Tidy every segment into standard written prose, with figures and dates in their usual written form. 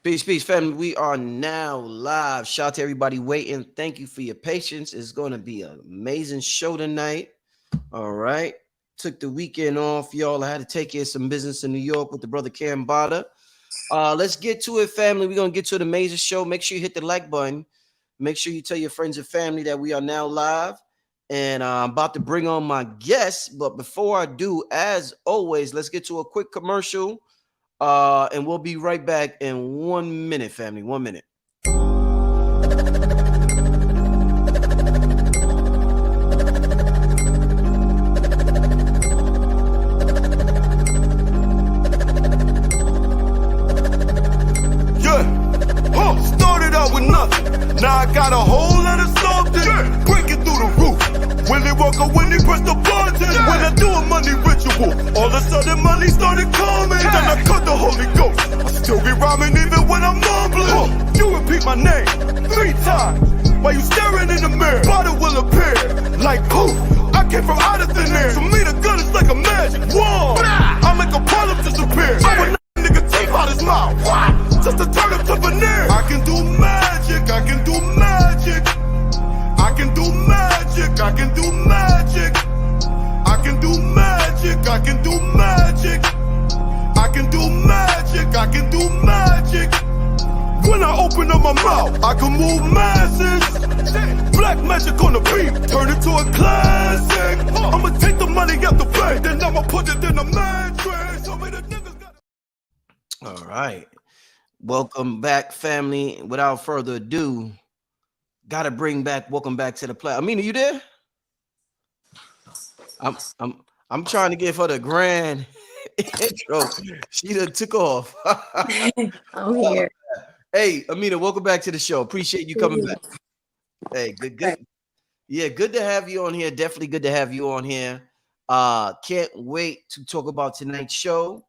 Peace, peace, family. We are now live. Shout out to everybody waiting. Thank you for your patience. It's going to be an amazing show tonight. All right. Took the weekend off, y'all. I had to take care of some business in New York with the brother Cam Bada. Let's get to it, family. We're going to get to the amazing show. Make sure you hit the like button. Make sure you tell your friends and family that we are now live. And I'm about to bring on my guests. But before I do, as always, let's get to a quick commercial. And we'll be right back in 1 minute, family. 1 minute. Started out with nothing. Now I got a whole lot of something. Breaking through the roof. Willy Wonka when he pressed the button. When I do a money ritual, all of a sudden money started coming. Then I cut the Holy Ghost. I still be rhyming even when I'm mumbling. You repeat my name 3 times. While you staring in the mirror, bottle will appear like poof. I came from out of thin air. To me the gun is like a magic wand. I make a problem disappear. I would nigga tape out his mouth. Just to turn him to veneer. I can do magic, I can do magic. I can do magic, I can do magic. I can do magic, I can do magic. I can do magic, I can do magic. When I open up my mouth, I can move masses. Black magic on the beat, turn it to a classic. I'ma take the money out the bank, then I'ma put it in a mattress. So many niggas got. All right. Welcome back, family. Without further ado, welcome back to the platform. Aminah, you there? I'm trying to give her the grand intro. She done took off. I'm here. Hey, Aminah, welcome back to the show. Appreciate you coming back. Hey, good. Yeah, good to have you on here. Definitely good to have you on here. Can't wait to talk about tonight's show.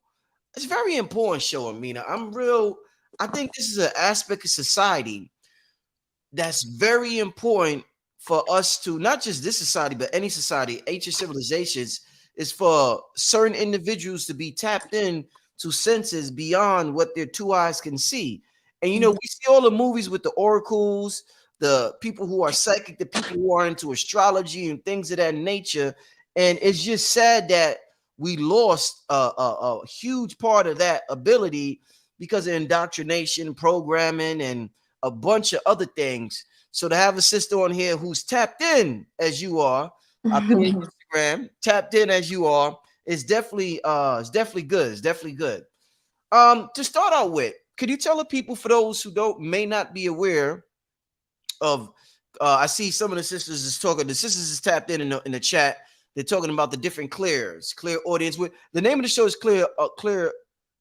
It's a very important show, Aminah. I think this is an aspect of society that's very important for us to, not just this society, but any society, ancient civilizations, is for certain individuals to be tapped in to senses beyond what their 2 eyes can see. And, we see all the movies with the oracles, the people who are psychic, the people who are into astrology and things of that nature. And it's just sad that we lost a huge part of that ability because of indoctrination, programming, and a bunch of other things. So to have a sister on here who's tapped in as you are, I put it on Instagram, tapped in as you are, is definitely good. It's definitely good. To start out with, could you tell the people, for those who may not be aware of, I see some of the sisters is talking. The sisters is tapped in the chat. They're talking about the different clairaudience. With the name of the show is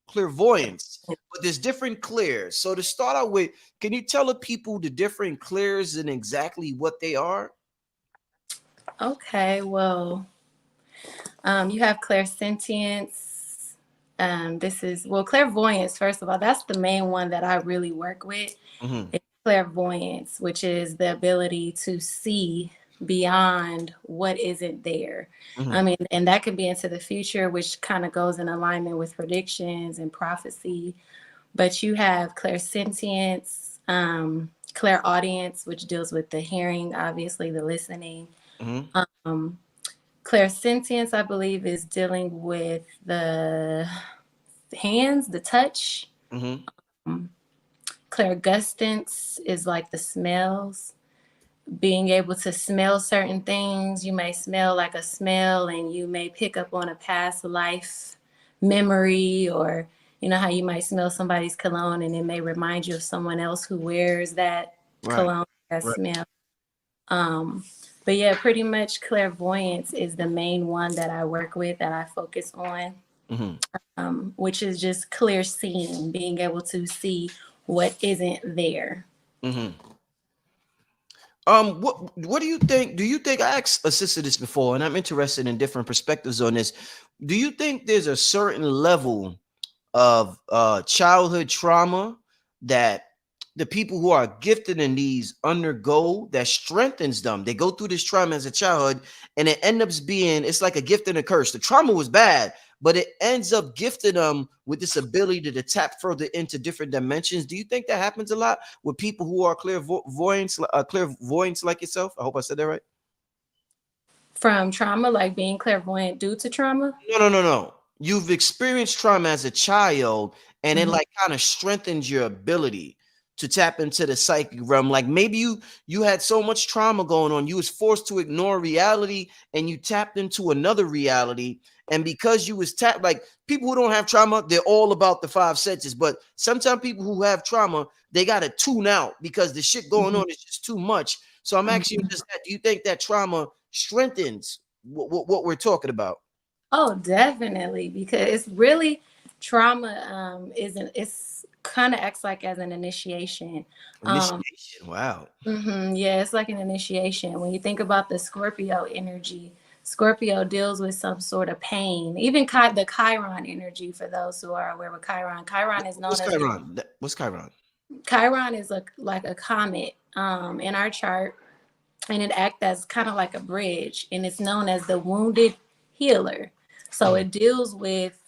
Clairvoyance, but there's different clairs. So to start out with, can you tell the people the different clairs and exactly what they are? Okay, well, you have clairsentience. Clairvoyance, first of all, that's the main one that I really work with. It's clairvoyance, which is the ability to see beyond what isn't there. I mean, and that could be into the future, which kind of goes in alignment with predictions and prophecy. But you have clairsentience, clairaudience, which deals with the hearing, obviously the listening. Clairsentience, I believe, is dealing with the hands, the touch. Clairgustance is like the smells. Being able to smell certain things. You may smell like a smell and you may pick up on a past life memory, or how you might smell somebody's cologne and it may remind you of someone else who wears that cologne, that smell. But yeah, pretty much clairvoyance is the main one that I work with, that I focus on, which is just clear seeing, being able to see what isn't there. What do you think? Do you think, I asked a sister this before, and I'm interested in different perspectives on this. Do you think there's a certain level of childhood trauma that the people who are gifted in these undergo that strengthens them? They go through this trauma as a childhood, and it ends up being, it's like a gift and a curse. The trauma was bad, but it ends up gifting them with this ability to tap further into different dimensions. Do you think that happens a lot with people who are clairvoyants like yourself? I hope I said that right. From trauma, like being clairvoyant due to trauma? No. You've experienced trauma as a child, and it like kind of strengthens your ability to tap into the psychic realm. Like maybe you had so much trauma going on, you was forced to ignore reality, and you tapped into another reality. And because you was tapped, like people who don't have trauma, they're all about the five senses. But sometimes people who have trauma, they gotta tune out because the shit going on is just too much. So I'm asking you just that: do you think that trauma strengthens what we're talking about? Oh, definitely, because it's really trauma it's kind of acts like as an initiation. Initiation. Wow. Yeah, it's like an initiation. When you think about the Scorpio energy, Scorpio deals with some sort of pain. Even the Chiron energy, for those who are aware with Chiron. Chiron is known What's as Chiron? What's Chiron? Chiron is like a comet in our chart, and it acts as kind of like a bridge, and it's known as the wounded healer. So it deals with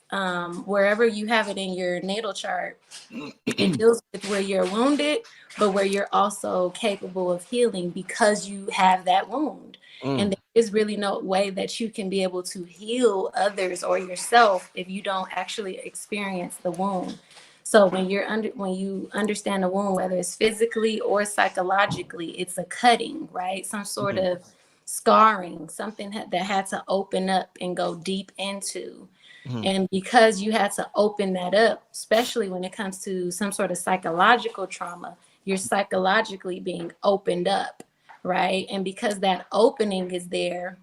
wherever you have it in your natal chart, it deals with where you're wounded, but where you're also capable of healing because you have that wound. And there is really no way that you can be able to heal others or yourself if you don't actually experience the wound. So when you understand the wound, whether it's physically or psychologically, it's a cutting, right? Some sort of scarring, something that had to open up and go deep into. And because you had to open that up, especially when it comes to some sort of psychological trauma, you're psychologically being opened up, right? And because that opening is there,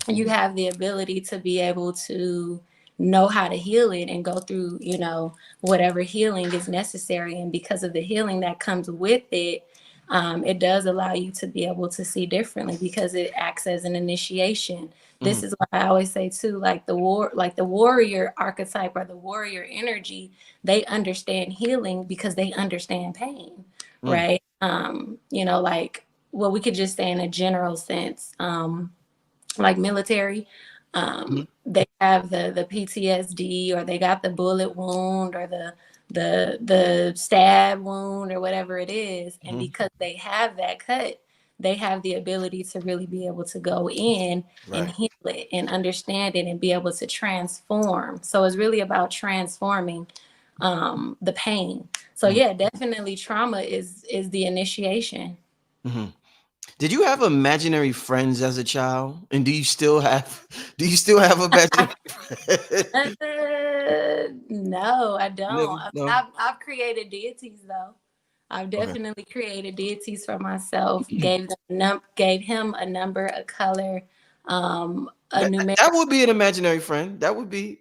you have the ability to be able to know how to heal it and go through, whatever healing is necessary. And because of the healing that comes with it, it does allow you to be able to see differently because it acts as an initiation. This is why I always say too, like the warrior archetype or the warrior energy, they understand healing because they understand pain, right? Like, well, we could just say in a general sense, like military, they have the PTSD, or they got the bullet wound, or the stab wound, or whatever it is. And because they have that cut, they have the ability to really be able to go in and heal it and understand it and be able to transform. So it's really about transforming the pain. So yeah, definitely trauma is the initiation. Did you have imaginary friends as a child? And do you still have imaginary friends? No, I don't. Never, no. I've created deities though. I've definitely created deities for myself. Gave him a number, a color, a numeric. That would be an imaginary friend. That would be,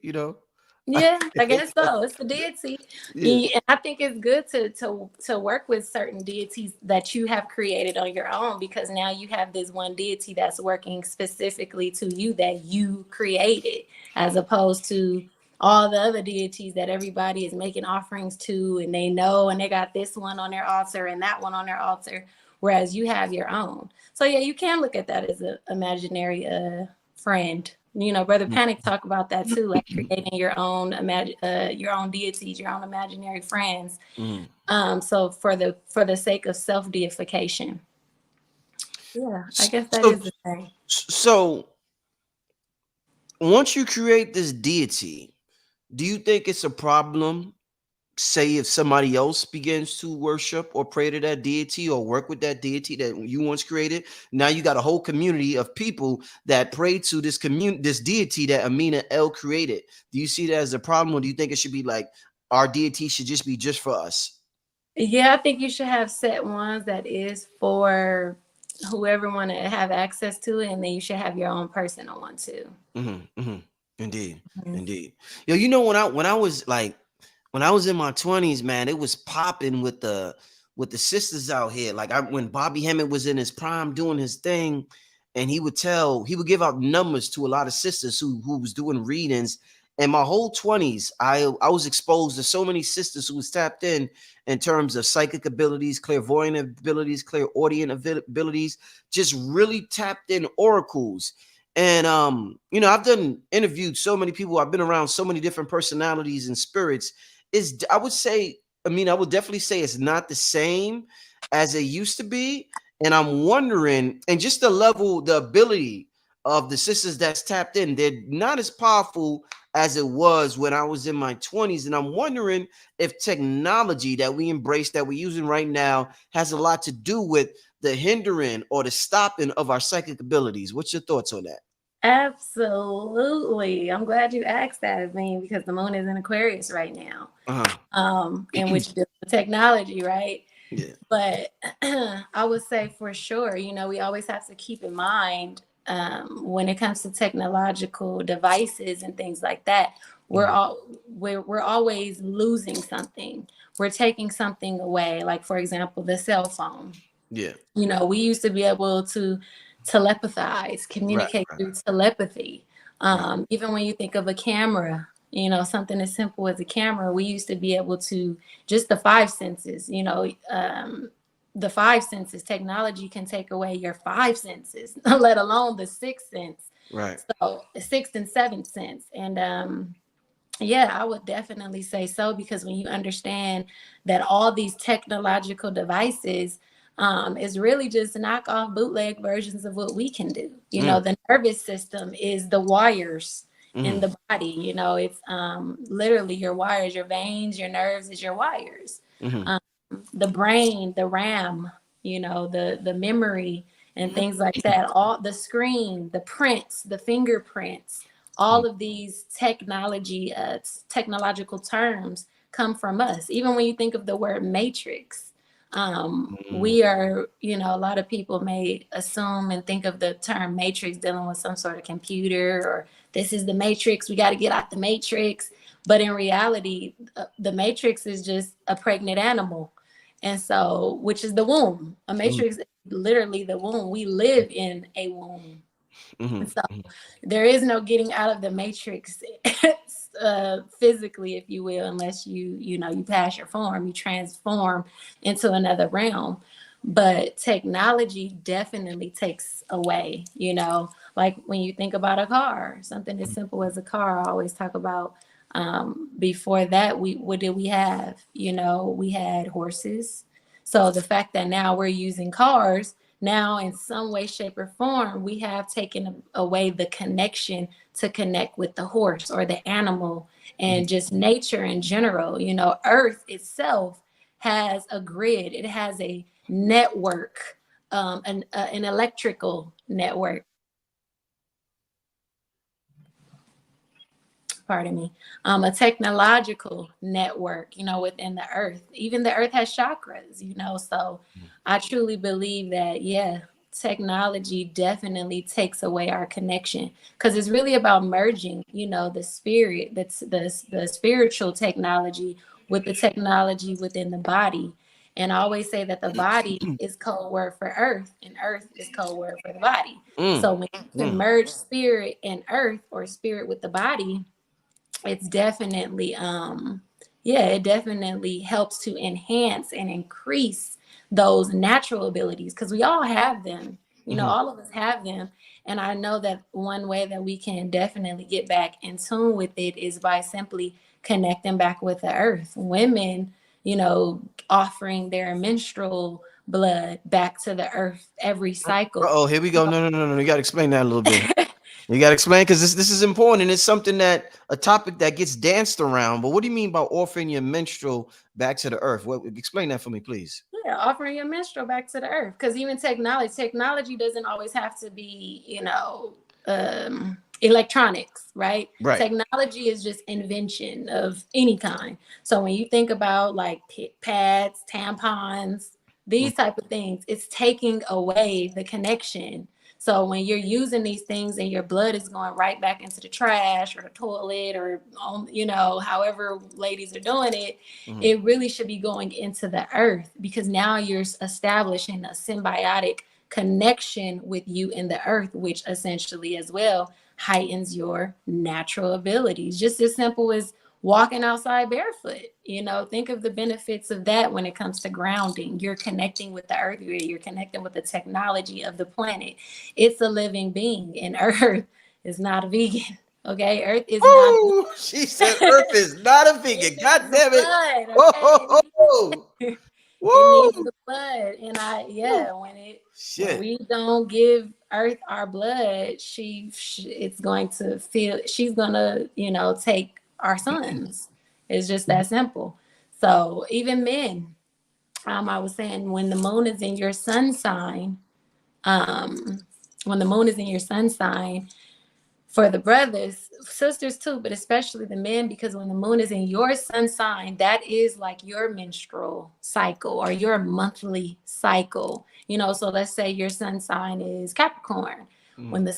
Yeah, I guess so. It's a deity. yeah. And I think it's good to work with certain deities that you have created on your own, because now you have this one deity that's working specifically to you that you created, as opposed to all the other deities that everybody is making offerings to, and they know, and they got this one on their altar and that one on their altar, whereas you have your own. So yeah, you can look at that as an imaginary friend. Brother Panic talk about that too, like creating your own deities, your own imaginary friends. So for the sake of self deification. Yeah, I guess that is the thing. So once you create this deity, do you think it's a problem, say, if somebody else begins to worship or pray to that deity or work with that deity that you once created? Now you got a whole community of people that pray to this deity that Aminah L created. Do you see that as a problem, or do you think it should be like our deity should just be just for us? Yeah, I think you should have set ones that is for whoever want to have access to it, and then you should have your own personal one too. Indeed. Yo, when I was in my 20s, man, it was popping with the sisters out here. Like when Bobby Hemmett was in his prime doing his thing, and he would give out numbers to a lot of sisters who was doing readings. And my whole 20s, I was exposed to so many sisters who was tapped in terms of psychic abilities, clairvoyant abilities, clairaudient abilities, just really tapped in oracles. And I've interviewed so many people. I've been around so many different personalities and spirits. I would say, I would definitely say it's not the same as it used to be. And I'm wondering, and just the ability of the sisters that's tapped in, they're not as powerful as it was when I was in my 20s. And I'm wondering if technology that we embrace, that we're using right now, has a lot to do with the hindering or the stopping of our psychic abilities. What's your thoughts on that? Absolutely. I'm glad you asked that, I mean, because the moon is in Aquarius right now. And which deals with technology, right? Yeah. But I would say for sure, we always have to keep in mind when it comes to technological devices and things like that, we're always losing something. We're taking something away. Like, for example, the cell phone. Yeah. We used to be able to telepathize, communicate through telepathy. Even when you think of a camera, something as simple as a camera, we used to be able to, just the five senses, the five senses. Technology can take away your five senses, let alone the sixth sense. Right. So the sixth and seventh sense. And yeah, I would definitely say so, because when you understand that all these technological devices is really just knockoff bootleg versions of what we can do. The nervous system is the wires in the body. It's literally your wires, your veins, your nerves is your wires. The brain, the RAM, the memory and things like that. All the screen, the prints, the fingerprints, all of these technological terms come from us. Even when you think of the word matrix, we are, a lot of people may assume and think of the term matrix dealing with some sort of computer, or this is the matrix, we got to get out the matrix. But in reality, the matrix is just a pregnant animal. And so, which is the womb. A matrix is literally the womb. We live in a womb. So there is no getting out of the matrix physically, if you will, unless you pass your form, you transform into another realm. But technology definitely takes away, like when you think about a car, something as simple as a car. I always talk about before that, what did we have? We had horses. So the fact that now we're using cars, now in some way, shape, or form, we have taken away the connection to connect with the horse or the animal and just nature in general. Earth itself has a grid. It has a network, an electrical network. Pardon me, a technological network, within the earth. Even the earth has chakras, so I truly believe that, yeah, technology definitely takes away our connection, because it's really about merging, the spirit, that's the spiritual technology with the technology within the body. And I always say that the body is code word for earth, and earth is code word for the body. So when you can merge spirit and earth, or spirit with the body, it's definitely it definitely helps to enhance and increase those natural abilities, because we all have them. All of us have them. And I know that one way that we can definitely get back in tune with it is by simply connecting back with the earth. Women, offering their menstrual blood back to the earth every cycle. Oh, here we go. No. You got to explain that a little bit. You got to explain, because this is important. It's something a topic that gets danced around. But what do you mean by offering your menstrual back to the earth? Explain that for me, please. Yeah, offering your menstrual back to the earth. Because even technology doesn't always have to be, electronics, right? Technology is just invention of any kind. So when you think about like pads, tampons, these type of things, it's taking away the connection. So when you're using these things and your blood is going right back into the trash or the toilet, or, however ladies are doing it, it really should be going into the earth, because now you're establishing a symbiotic connection with you and the earth, which essentially as well heightens your natural abilities. Just as simple as walking outside barefoot. You know, think of the benefits of that when it comes to grounding. You're connecting with the earth, you're connecting with the technology of the planet. It's a living being, and Earth is not a vegan. Okay, Earth is not. Ooh, she said Earth is not a vegan. God damn it. Blood, Whoa, okay? ho, ho. It needs Woo. the blood. And Woo. when Shit. we don't give Earth our blood, it's going to feel, she's gonna, you know, take our sons. It's just that simple. So even men, I was saying, when the moon is in your sun sign, when the moon is in your sun sign, for the brothers, sisters too, but especially the men, because when the moon is in your sun sign, that is like your menstrual cycle or your monthly cycle. You know, so let's say your sun sign is Capricorn. When the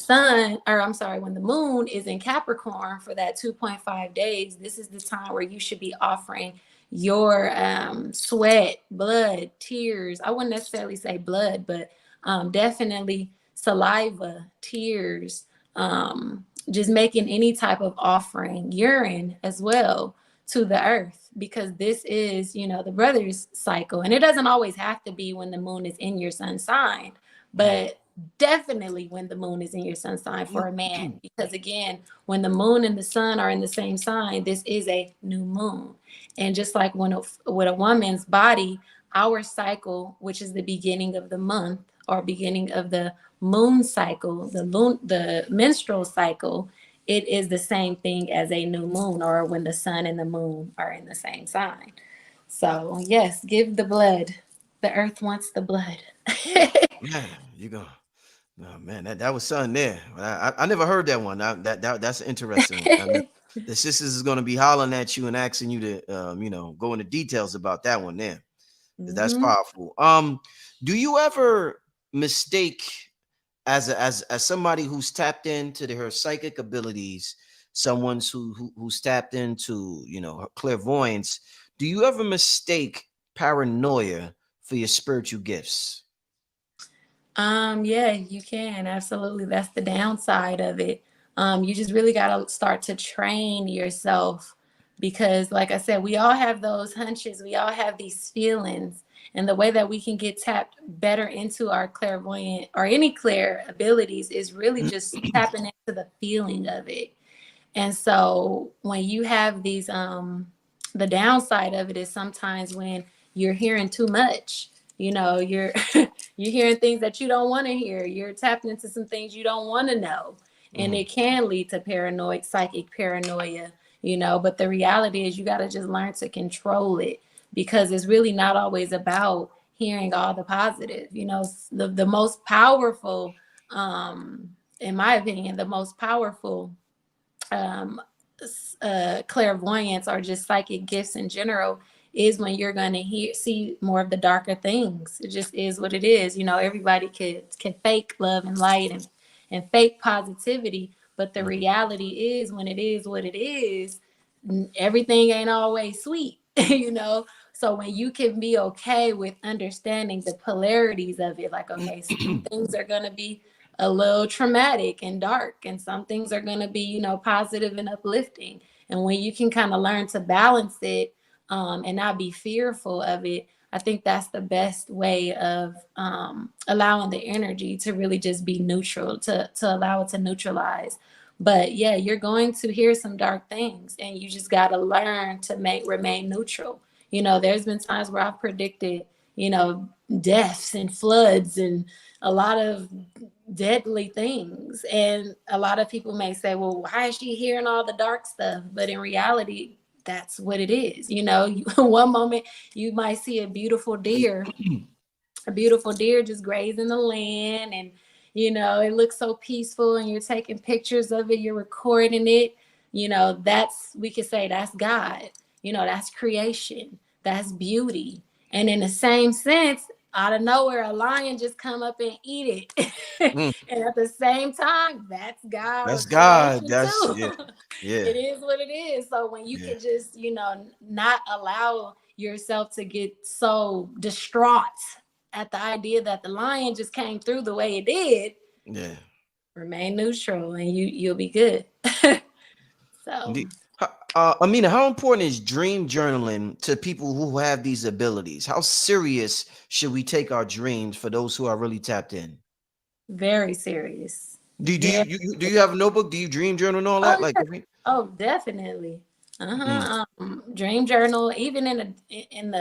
when the moon is in Capricorn for that 2.5 days, this is the time where you should be offering your sweat, blood, tears. I wouldn't necessarily say blood, but definitely saliva, tears, just making any type of offering, urine as well, to the earth, because this is, you know, the brother's cycle. And it doesn't always have to be when the moon is in your sun sign, but definitely when the moon is in your sun sign for a man, because again, when the moon and the sun are in the same sign, this is a new moon. And just like with a woman's body, our cycle, which is the beginning of the month or beginning of the moon cycle, the menstrual cycle, it is the same thing as a new moon, or when the sun and the moon are in the same sign. So yes, give the blood. The earth wants the blood. Man, you go. Oh man, that was something there. I never heard that one. That's an interesting one. I mean, the sisters is gonna be hollering at you and asking you to you know, go into details about that one there. That's powerful. Do you ever mistake, as somebody who's tapped into her psychic abilities, someone who's tapped into, you know, her clairvoyance, do you ever mistake paranoia for your spiritual gifts? Yeah, you can. Absolutely. That's the downside of it. You just really got to start to train yourself, because like I said, we all have those hunches. We all have these feelings, and the way that we can get tapped better into our clairvoyant or any clair abilities is really just tapping into the feeling of it. And so when you have these, the downside of it is sometimes when you're hearing too much, you know, you're you're hearing things that you don't want to hear. You're tapping into some things you don't want to know. And it can lead to paranoid, psychic paranoia, you know, but the reality is you got to just learn to control it, because it's really not always about hearing all the positive. You know, the most powerful, in my opinion, the most powerful um, clairvoyance or just psychic gifts in general is when you're going to see more of the darker things. It just is what it is. You know, everybody can fake love and light and fake positivity, but the reality is, when it is what it is, everything ain't always sweet, you know? So when you can be okay with understanding the polarities of it, like, okay, some things are going to be a little traumatic and dark, and some things are going to be, you know, positive and uplifting. And when you can kind of learn to balance it, and not be fearful of it, I think that's the best way of allowing the energy to really just be neutral, to allow it to neutralize. But yeah, you're going to hear some dark things, and you just got to learn to remain neutral. You know, there's been times where I've predicted, you know, deaths and floods and a lot of deadly things. And a lot of people may say, well, why is she hearing all the dark stuff? But in reality, that's what it is. You know, one moment you might see a beautiful deer just grazing the land, and you know, it looks so peaceful, and you're taking pictures of it, you're recording it. You know, we could say that's God. You know, that's creation, that's beauty. And in the same sense, out of nowhere, a lion just come up and eat it. And at the same time, that's God or That's God. creation That's too. yeah. Yeah. It is what it is. So when you can just, you know, not allow yourself to get so distraught at the idea that the lion just came through the way it did, Yeah. remain neutral, and you'll be good. So Aminah, how important is dream journaling to people who have these abilities? How serious should we take our dreams for those who are really tapped in? Very serious. Do Very. do you have a notebook? Do you dream journal and all that? Oh Like, yeah. Oh, definitely. Dream journal, even in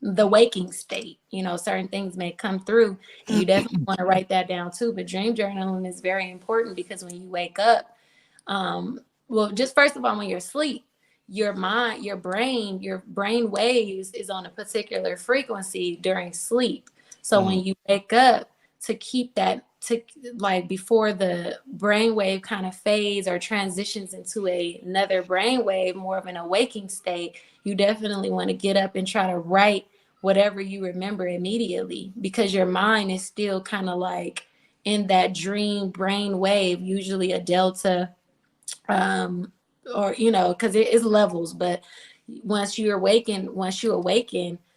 the waking state, certain things may come through, and you definitely want to write that down too. But dream journaling is very important because when you wake up, well, just first of all, when you're asleep, your mind, your brain waves is on a particular frequency during sleep. So when you wake up, to keep that, to like before the brain wave kind of fades or transitions into another brain wave, more of an awaking state, you definitely want to get up and try to write whatever you remember immediately, because your mind is still kind of like in that dream brain wave, usually a delta, or because it is levels. But once you awaken,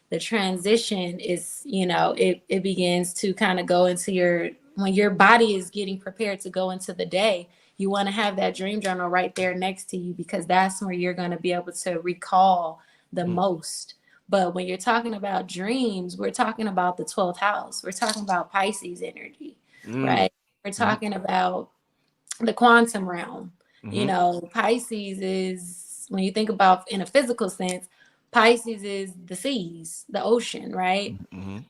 the transition is, it begins to kind of go into when your body is getting prepared to go into the day. You want to have that dream journal right there next to you, because that's where you're going to be able to recall the most. But when you're talking about dreams, we're talking about the 12th house. We're talking about Pisces energy, right? We're talking about the quantum realm. Pisces is, when you think about in a physical sense, Pisces is the seas, the ocean, right?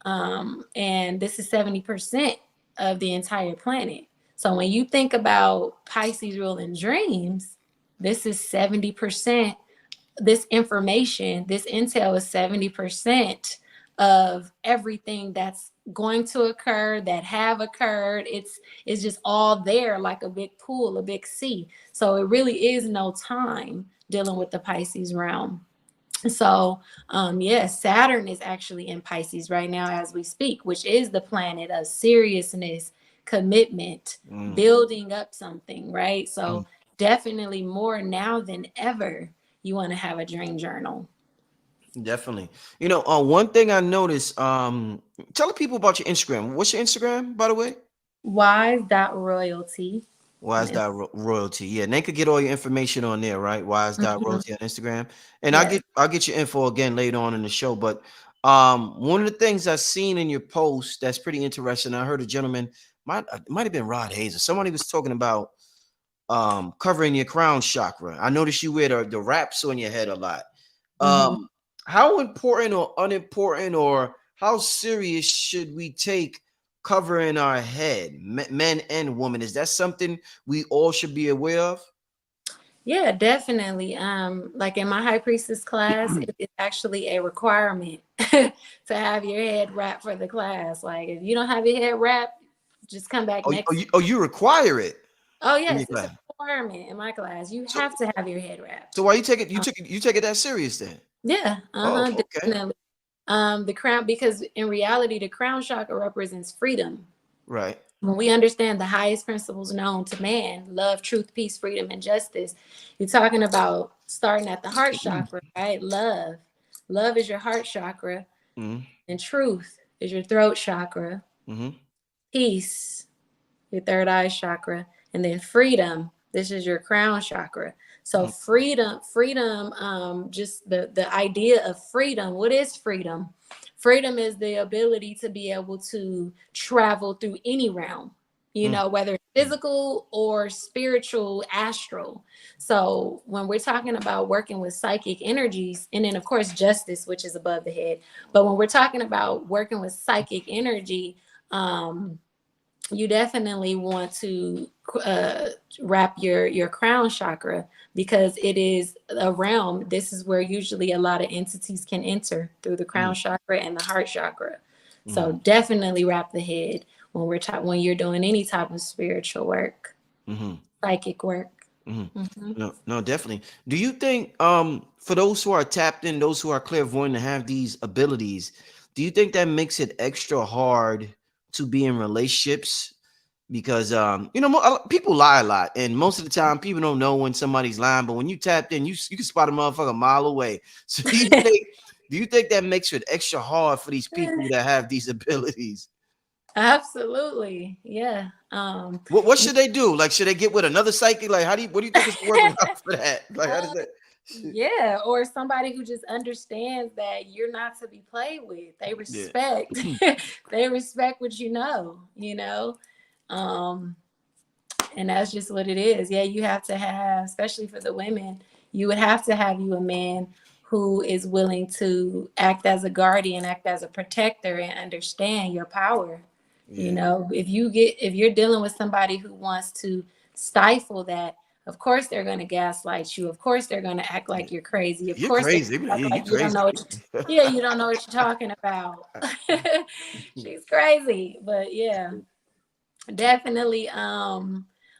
And this is 70% of the entire planet. So when you think about Pisces ruling dreams, this is 70%. This information, this intel is 70% of everything that's going to occur, that have occurred. It's just all there, like a big pool, a big sea. So it really is no time dealing with the Pisces realm. So yes, Saturn is actually in Pisces right now as we speak, which is the planet of seriousness, commitment, building up something, right? So definitely more now than ever, you want to have a dream journal. Definitely. One thing I noticed, tell the people about your Instagram. What's your Instagram, by the way? Wise.royalty. Wise.royalty. Yeah, and they could get all your information on there, right? Wise.royalty on Instagram. And Yes. I'll get your info again later on in the show. But one of the things I've seen in your post that's pretty interesting, I heard a gentleman, it might have been Rod Hayes, or somebody was talking about covering your crown chakra. I noticed you wear the wraps on your head a lot. How important or unimportant, or how serious should we take covering our head, men and women? Is that something we all should be aware of? Yeah, definitely. Like in my high priestess class, it's actually a requirement to have your head wrapped for the class. Like if you don't have your head wrapped, just come back next. You require it? Oh yes, it's a requirement in my class. You have to have your head wrapped. So why you take it? You take it that serious then? Yeah. Okay. Definitely. The crown, because in reality, the crown chakra represents freedom. Right. When we understand the highest principles known to man, love, truth, peace, freedom, and justice, you're talking about starting at the heart chakra, right? Love is your heart chakra, and truth is your throat chakra. Peace, your third eye chakra, and then freedom, this is your crown chakra. So freedom, just the idea of freedom. What is freedom? Freedom is the ability to be able to travel through any realm, whether it's physical or spiritual, astral. So when we're talking about working with psychic energies, and then of course justice, which is above the head, but when we're talking about working with psychic energy, you definitely want to wrap your crown chakra, because it is a realm. This is where usually a lot of entities can enter, through the crown chakra and the heart chakra. So definitely wrap the head when you're doing any type of spiritual work, psychic work. No, definitely. Do you think for those who are tapped in, those who are clairvoyant and have these abilities, do you think that makes it extra hard to be in relationships? Because people lie a lot, and most of the time people don't know when somebody's lying, but when you tapped in, you can spot a motherfucker a mile away. So do you think that makes it extra hard for these people that have these abilities? Absolutely. Yeah. What should they do? Like, should they get with another psychic? Like, what do you think is the workaround for that? Like, how does that? Yeah, or somebody who just understands that you're not to be played with. They Yeah. respect they respect what you know. Um and that's just what it is. Yeah, you have to have, especially for the women, you would have to have you a man who is willing to act as a guardian, act as a protector, and understand your power. You Yeah. know, if you're dealing with somebody who wants to stifle that, of course they're going to gaslight you. Of course they're going to act like you're crazy. Of You're course they're crazy. going to act Yeah, you like you don't crazy. know yeah, you don't know what you're talking about. She's crazy. But yeah, definitely.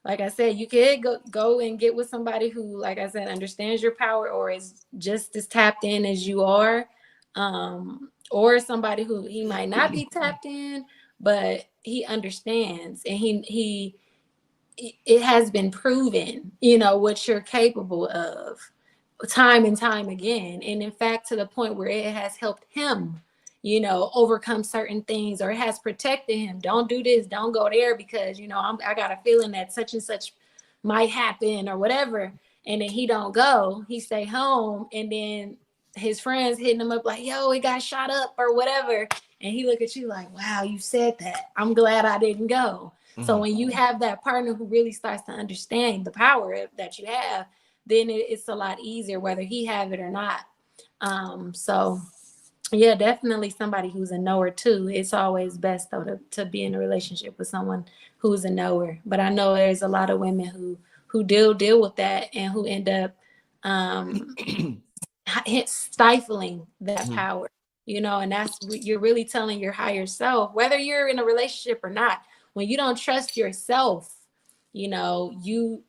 Like I said, you could go and get with somebody who, like I said, understands your power or is just as tapped in as you are. Or somebody who he might not be tapped in, but he understands, and he it has been proven, what you're capable of time and time again. And in fact, to the point where it has helped him, overcome certain things, or it has protected him. Don't do this, don't go there, because, I got a feeling that such and such might happen or whatever. And then he don't go, he stay home. And then his friends hitting him up like, yo, he got shot up or whatever. And he look at you like, wow, you said that. I'm glad I didn't go. So when you have that partner who really starts to understand the power that you have, then it's a lot easier whether he have it or not. So yeah, definitely somebody who's a knower too. It's always best though to be in a relationship with someone who's a knower. But I know there's a lot of women who deal with that and who end up stifling that power, and that's what you're really telling your higher self, whether you're in a relationship or not. When you don't trust yourself, you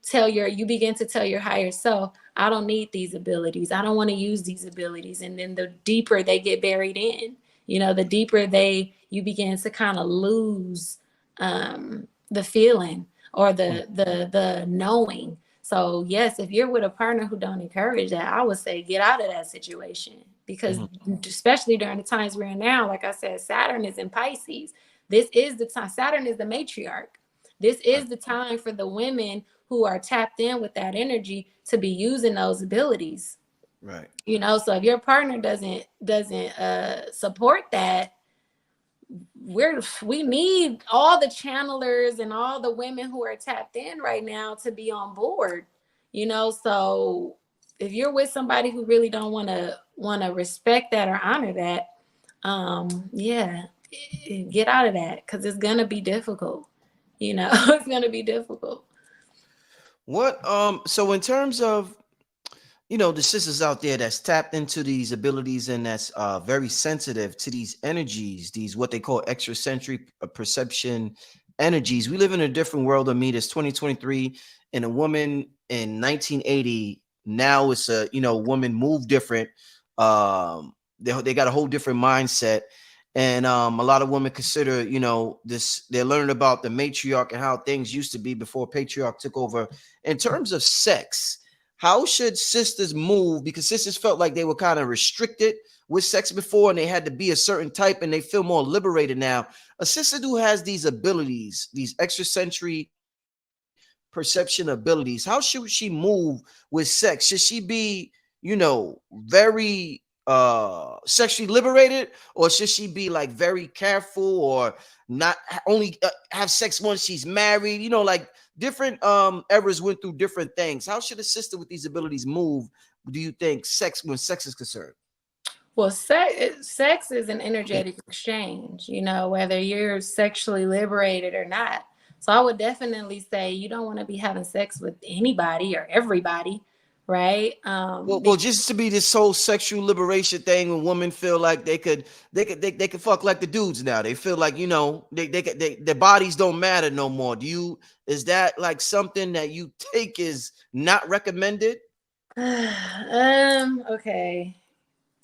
begin to tell your higher self, I don't need these abilities. I don't want to use these abilities. And then the deeper they get buried in, the deeper you begin to kind of lose the feeling or the knowing. So yes, if you're with a partner who don't encourage that, I would say get out of that situation, because especially during the times we're in now, like I said, Saturn is in Pisces. This is the time. Saturn is the matriarch. This is the time for the women who are tapped in with that energy to be using those abilities. Right. So if your partner doesn't support that, we need all the channelers and all the women who are tapped in right now to be on board. So if you're with somebody who really don't want to respect that or honor that, yeah, get out of that, because it's gonna be difficult. It's gonna be difficult. What so in terms of the sisters out there that's tapped into these abilities and that's very sensitive to these energies, these what they call extrasensory perception energies. We live in a different world. I mean, it's 2023, and a woman in 1980, now it's a woman move different. They got a whole different mindset. And a lot of women consider, this, they're learning about the matriarch and how things used to be before patriarch took over. In terms of sex, how should sisters move? Because sisters felt like they were kind of restricted with sex before, and they had to be a certain type, and they feel more liberated now. A sister who has these abilities, these extrasensory perception abilities, how should she move with sex? Should she be, very sexually liberated, or should she be like very careful, or not only have sex once she's married? Like different eras went through different things. How should a sister with these abilities move, do you think, when sex is concerned? Well, sex is an energetic exchange, whether you're sexually liberated or not. So I would definitely say you don't want to be having sex with anybody or everybody, right? Well, just to be this whole sexual liberation thing, when women feel like they could fuck like the dudes now. They feel like their bodies don't matter no more. Is that like something that you think is not recommended? Okay.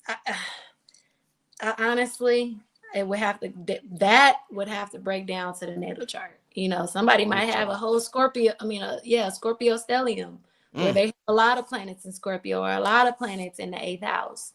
I honestly, that would have to break down to the natal chart. Somebody might have a whole Scorpio stellium, where they have a lot of planets in Scorpio or a lot of planets in the 8th house.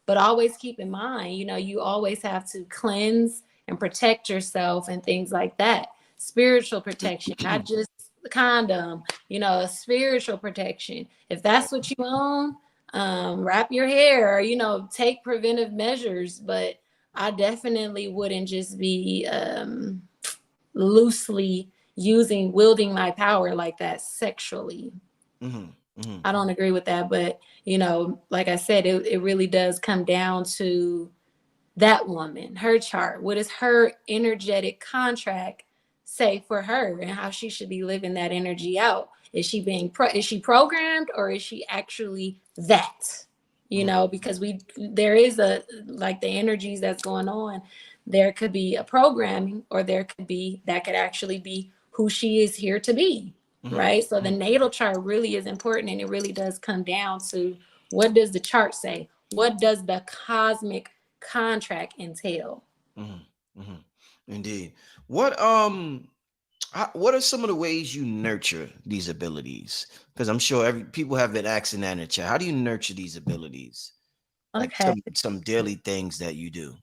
But always keep in mind, you always have to cleanse and protect yourself and things like that. Spiritual protection, not just the condom, you know, a spiritual protection. If that's what you own, wrap your hair, or, you know, take preventive measures. But I definitely wouldn't just be loosely wielding my power like that sexually. I don't agree with that. But, you know, like I said, it really does come down to that woman, her chart. What is her energetic contract say for her, and how she should be living that energy out? Is she being is she programmed, or is she actually that? You know, because there is like the energies that's going on. There could be a programming, or there could be that could actually be who she is here to be. Right. So the natal chart really is important, and it really does come down to, what does the chart say? What does the cosmic contract entail? Indeed. What are some of the ways you nurture these abilities? Because I'm sure people have been asking that in the chat. How do you nurture these abilities? Like Okay. some daily things that you do.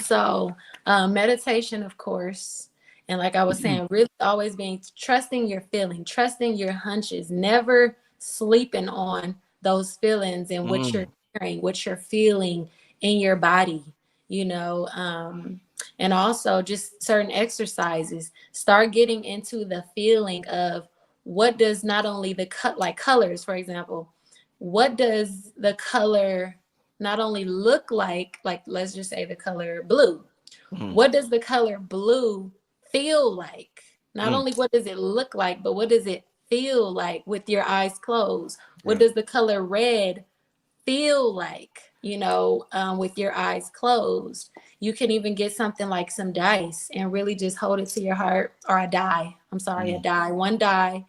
So meditation, of course. And like I was saying, really always trusting your feeling, trusting your hunches, never sleeping on those feelings and what you're hearing, what you're feeling in your body, you know. And also just certain exercises. Start getting into the feeling of, what does not only like colors, for example, what does the color not only look like let's just say the color blue. What does the color blue feel like? Not only what does it look like, but what does it feel like with your eyes closed? What does the color red feel like, you know, with your eyes closed? You can even get something like some dice and really just hold it to your heart, or a die. I'm sorry, a die. One die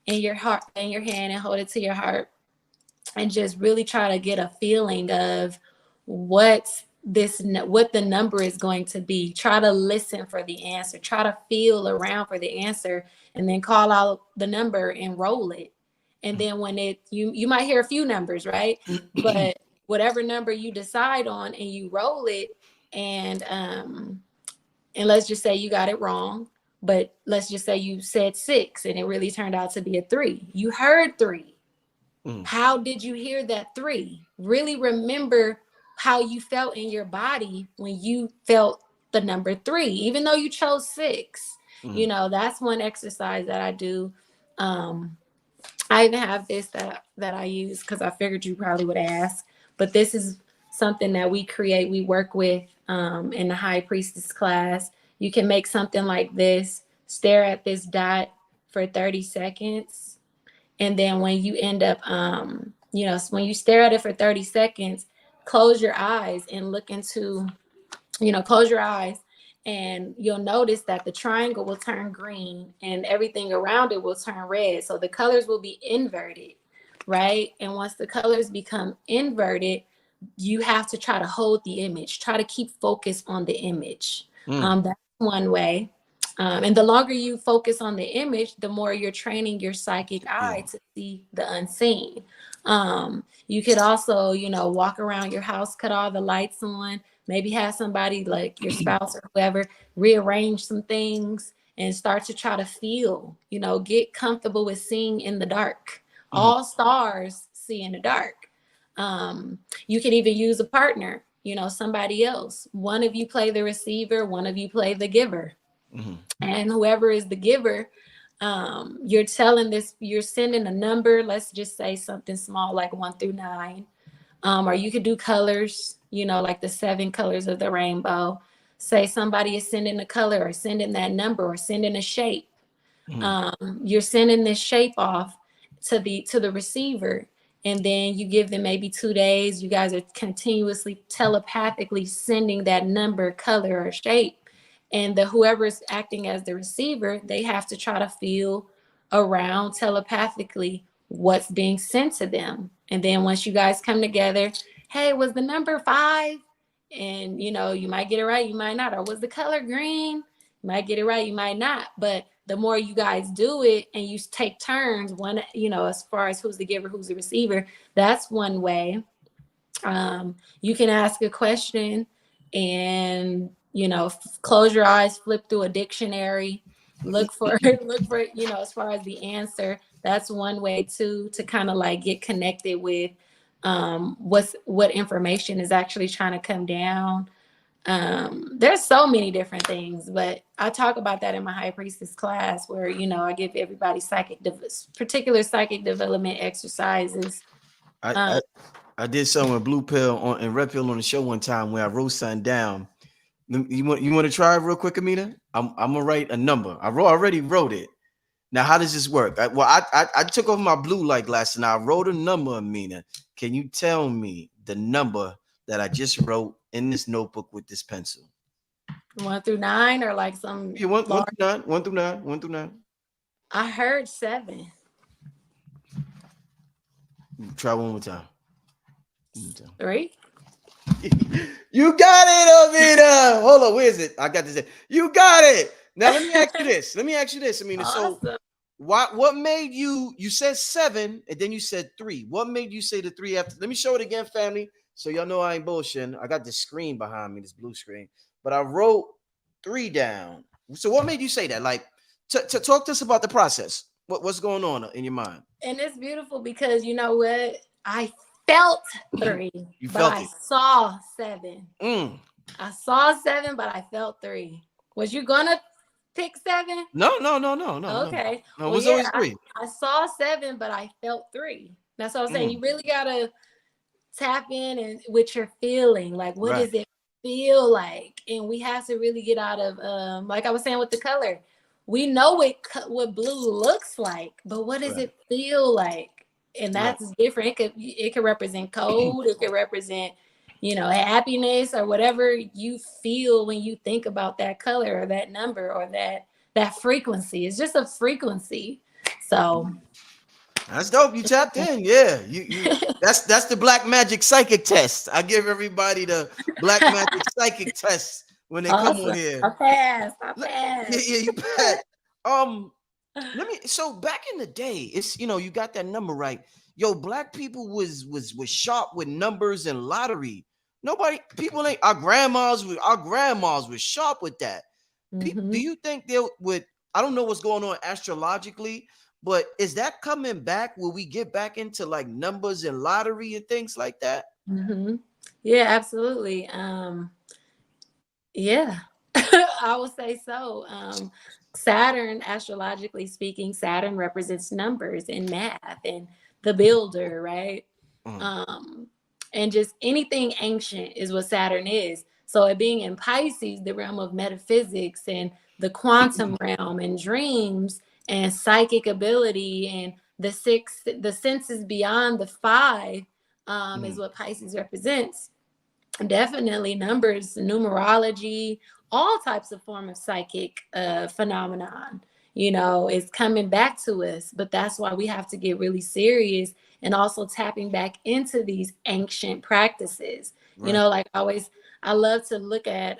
in your heart, in your hand, and hold it to your heart, and just really try to get a feeling of what the number is going to be. Try to listen for the answer. Try to feel around for the answer, and then call out the number and roll it. And then when you might hear a few numbers, right? But whatever number you decide on and you roll it, and let's just say you got it wrong, but let's just say you said 6 and it really turned out to be a 3. You heard 3. How did you hear that 3? Really remember how you felt in your body when you felt the number 3, even though you chose 6. You know, that's one exercise that I do. I even have this that I use because I figured you probably would ask, but this is something that we work with in the High Priestess class. You can make something like this, stare at this dot for 30 seconds. And then when you end up, you know, when you stare at it for 30 seconds, close your eyes and look into, you know, close your eyes, and you'll notice that the triangle will turn green and everything around it will turn red. So the colors will be inverted, right? And once the colors become inverted, you have to try to hold the image, try to keep focus on the image. That's one way. And the longer you focus on the image, the more you're training your psychic eye to see the unseen. You could also, you know, walk around your house, cut all the lights on, maybe have somebody like your spouse or whoever rearrange some things and start to try to feel, you know, get comfortable with seeing in the dark. All stars see in the dark. You can even use a partner, you know, somebody else. One of you play the receiver, one of you play the giver. And whoever is the giver, you're sending a number, let's just say something small like 1 through 9. Or you could do colors, you know, like the 7 colors of the rainbow. Say somebody is sending a color or sending that number or sending a shape. You're sending this shape off to the receiver. And then you give them maybe 2 days. You guys are continuously telepathically sending that number, color, or shape. And whoever is acting as the receiver, they have to try to feel around telepathically what's being sent to them. And then once you guys come together, hey, was the number 5? And, you know, you might get it right, you might not. Or was the color green? You might get it right, you might not. But the more you guys do it and you take turns, one, you know, as far as who's the giver, who's the receiver, that's one way. You can ask a question and close your eyes, flip through a dictionary, look for as far as the answer. That's one way to kind of like get connected with what information is actually trying to come down. There's so many different things, but I talk about that in my High Priestess class where, I give everybody particular psychic development exercises. I did something with Blue Pill and Red Pill on the show one time where I wrote something down. You want to try it real quick, Aminah? I'm gonna write a number. Already wrote it. Now, how does this work? I took off my blue light glass and I wrote a number, Aminah. Can you tell me the number that I just wrote in this notebook with this pencil? 1 through 9, or like some? Yeah, 1 through 9. 1 through 9. 1 through 9. I heard 7. Try one more time. 3. You got it, Aminah. Hold on, where is it? I got this. You got it. Now let me ask you this. Aminah. Awesome. So what made you said 7 and then you said 3? What made you say the 3 after? Let me show it again, family. So y'all know I ain't bullshitting. I got this screen behind me, this blue screen, but I wrote 3 down. So what made you say that? Like, to talk to us about the process. What's going on in your mind? And it's beautiful because you know what? I felt 3, but I saw 7. I saw 7, but I felt 3. Was you gonna pick 7? No. Okay. No, it was always 3. I saw 7, but I felt 3. That's what I'm saying. You really gotta tap in and with your feeling. Like, what does it feel like? And we have to really get out of like I was saying with the color. We know what blue looks like, but what does it feel like? And that's different. It could represent cold. It could represent, happiness or whatever you feel when you think about that color or that number or that frequency. It's just a frequency. So that's dope. You tapped in. Yeah. You that's the black magic psychic test. I give everybody the black magic psychic test when they come on here. I pass. Yeah, you bet. So back in the day, it's you got that number right. Yo, black people was sharp with numbers and lottery. Our grandmas were sharp with that. Mm-hmm. Do you think they would? I don't know what's going on astrologically, but is that coming back? Will we get back into like numbers and lottery and things like that? Mm-hmm. Yeah, absolutely. Yeah, I would say so. Saturn, astrologically speaking, Saturn represents numbers and math and the builder, right? And just anything ancient is what Saturn is. So it being in Pisces, the realm of metaphysics and the quantum realm and dreams and psychic ability and the senses beyond the 5 is what Pisces represents. Definitely numbers, numerology, all types of form of psychic phenomenon, is coming back to us. But that's why we have to get really serious and also tapping back into these ancient practices. Right. Like I love to look at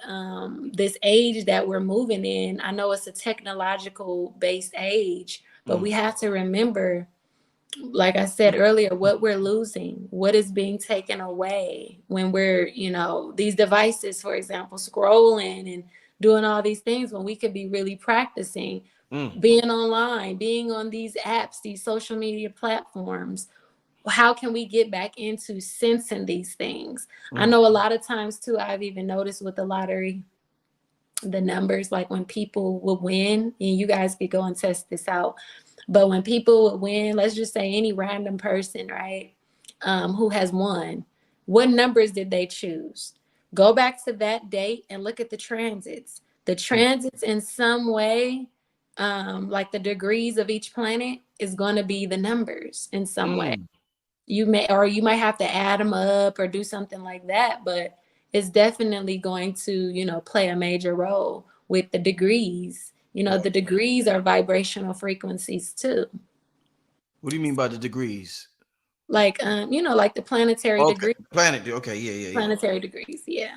this age that we're moving in. I know it's a technological based age, but we have to remember, like I said earlier, what we're losing, what is being taken away when we're, these devices, for example, scrolling and doing all these things when we could be really practicing being online, being on these apps, these social media platforms. How can we get back into sensing these things? I know a lot of times too, I've even noticed with the lottery, the numbers, like when people will win, and you guys could go and test this out. But when people would win, let's just say any random person, right, who has won, what numbers did they choose? Go back to that date and look at the transits. The transits in some way, like the degrees of each planet, is going to be the numbers in some way. You might have to add them up or do something like that, but it's definitely going to, play a major role with the degrees. The degrees are vibrational frequencies too. What do you mean by the degrees? Like, like the planetary degree. Okay, yeah. Planetary degrees, yeah.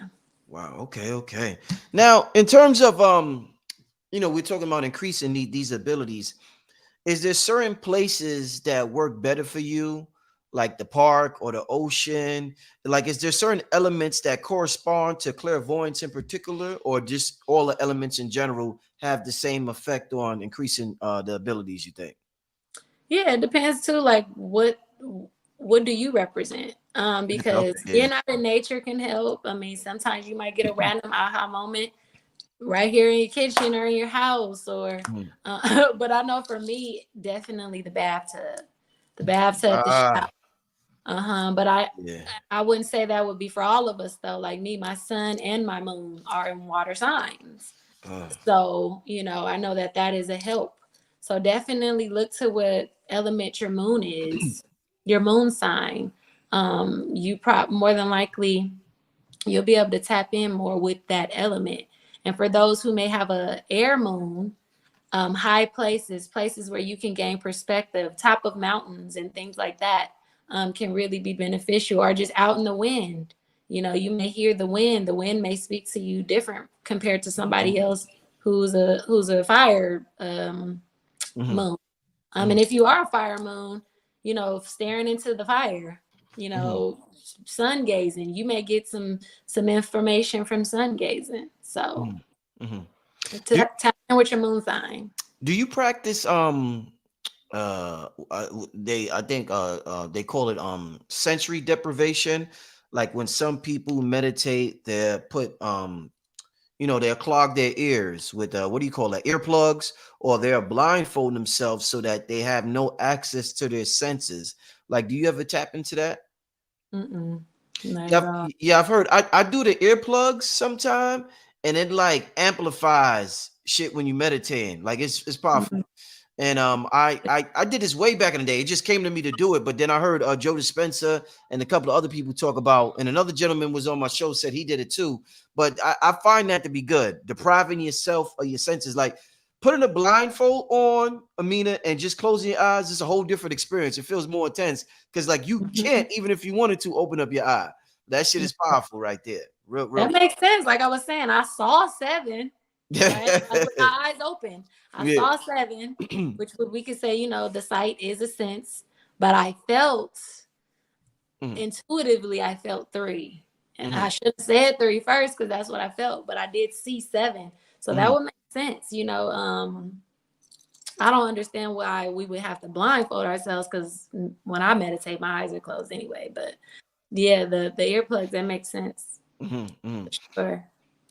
Wow, okay. Now, in terms of, we're talking about increasing these abilities. Is there certain places that work better for you? like the park or the ocean? Like, is there certain elements that correspond to clairvoyance in particular, or just all the elements in general have the same effect on increasing the abilities, you think? Yeah, it depends too, like what do you represent? Because Okay, yeah. being out in nature can help. I mean, sometimes you might get a random aha moment right here in your kitchen or in your house, or Mm. but I know for me, definitely the bathtub, the Ah, shower. But yeah. I wouldn't say that would be for all of us though. Like me, my sun and my moon are in water signs. Uh, So, you know, I know that that is a help. So definitely look to what element your moon is, your moon sign. More than likely you'll be able to tap in more with that element. And for those who may have a air moon, high places, places where you can gain perspective, top of mountains and things like that, can really be beneficial. Or just out in the wind. You know, you may hear the wind. The wind may speak to you different compared to somebody else who's a fire mhm, moon. mhm, And if you are a fire moon, you know, staring into the fire, you mhm, know, sun gazing, you may get some information from sun gazing. So mhm, mhm. Do tap in with your moon sign. do you practice they I think they call it sensory deprivation, like when some people meditate they put they'll clog their ears with what do you call that, earplugs, or they'll blindfold themselves so that they have no access to their senses. Like, do you ever tap into that? Mm-mm, not Yeah, at all. yeah, I've heard. I do the earplugs sometime, and it like amplifies shit when you meditating. Like it's powerful. Mhm. And I did this way back in the day. It just came to me to do it. But then I heard Joe Dispenza and a couple of other people talk about, and another gentleman was on my show, said he did it too. But I find that to be good. Depriving yourself of your senses, like putting a blindfold on, Aminah, and just closing your eyes is a whole different experience. It feels more intense because like you can't, Mhm. even if you wanted to, open up your eye. That shit is powerful right there. Real That makes sense. Like I was saying, I saw seven, right? Like with powerful. my eyes open, I Yeah. saw seven, which we could say, you know, the sight is a sense, but I felt Mhm, intuitively, I felt three. And mhm, I should have said three first because that's what I felt, but I did see seven. So that mhm. would make sense, you know. I don't understand why we would have to blindfold ourselves because when I meditate, my eyes are closed anyway. But yeah, the earplugs, that makes sense. Mhm, mhm. Sure.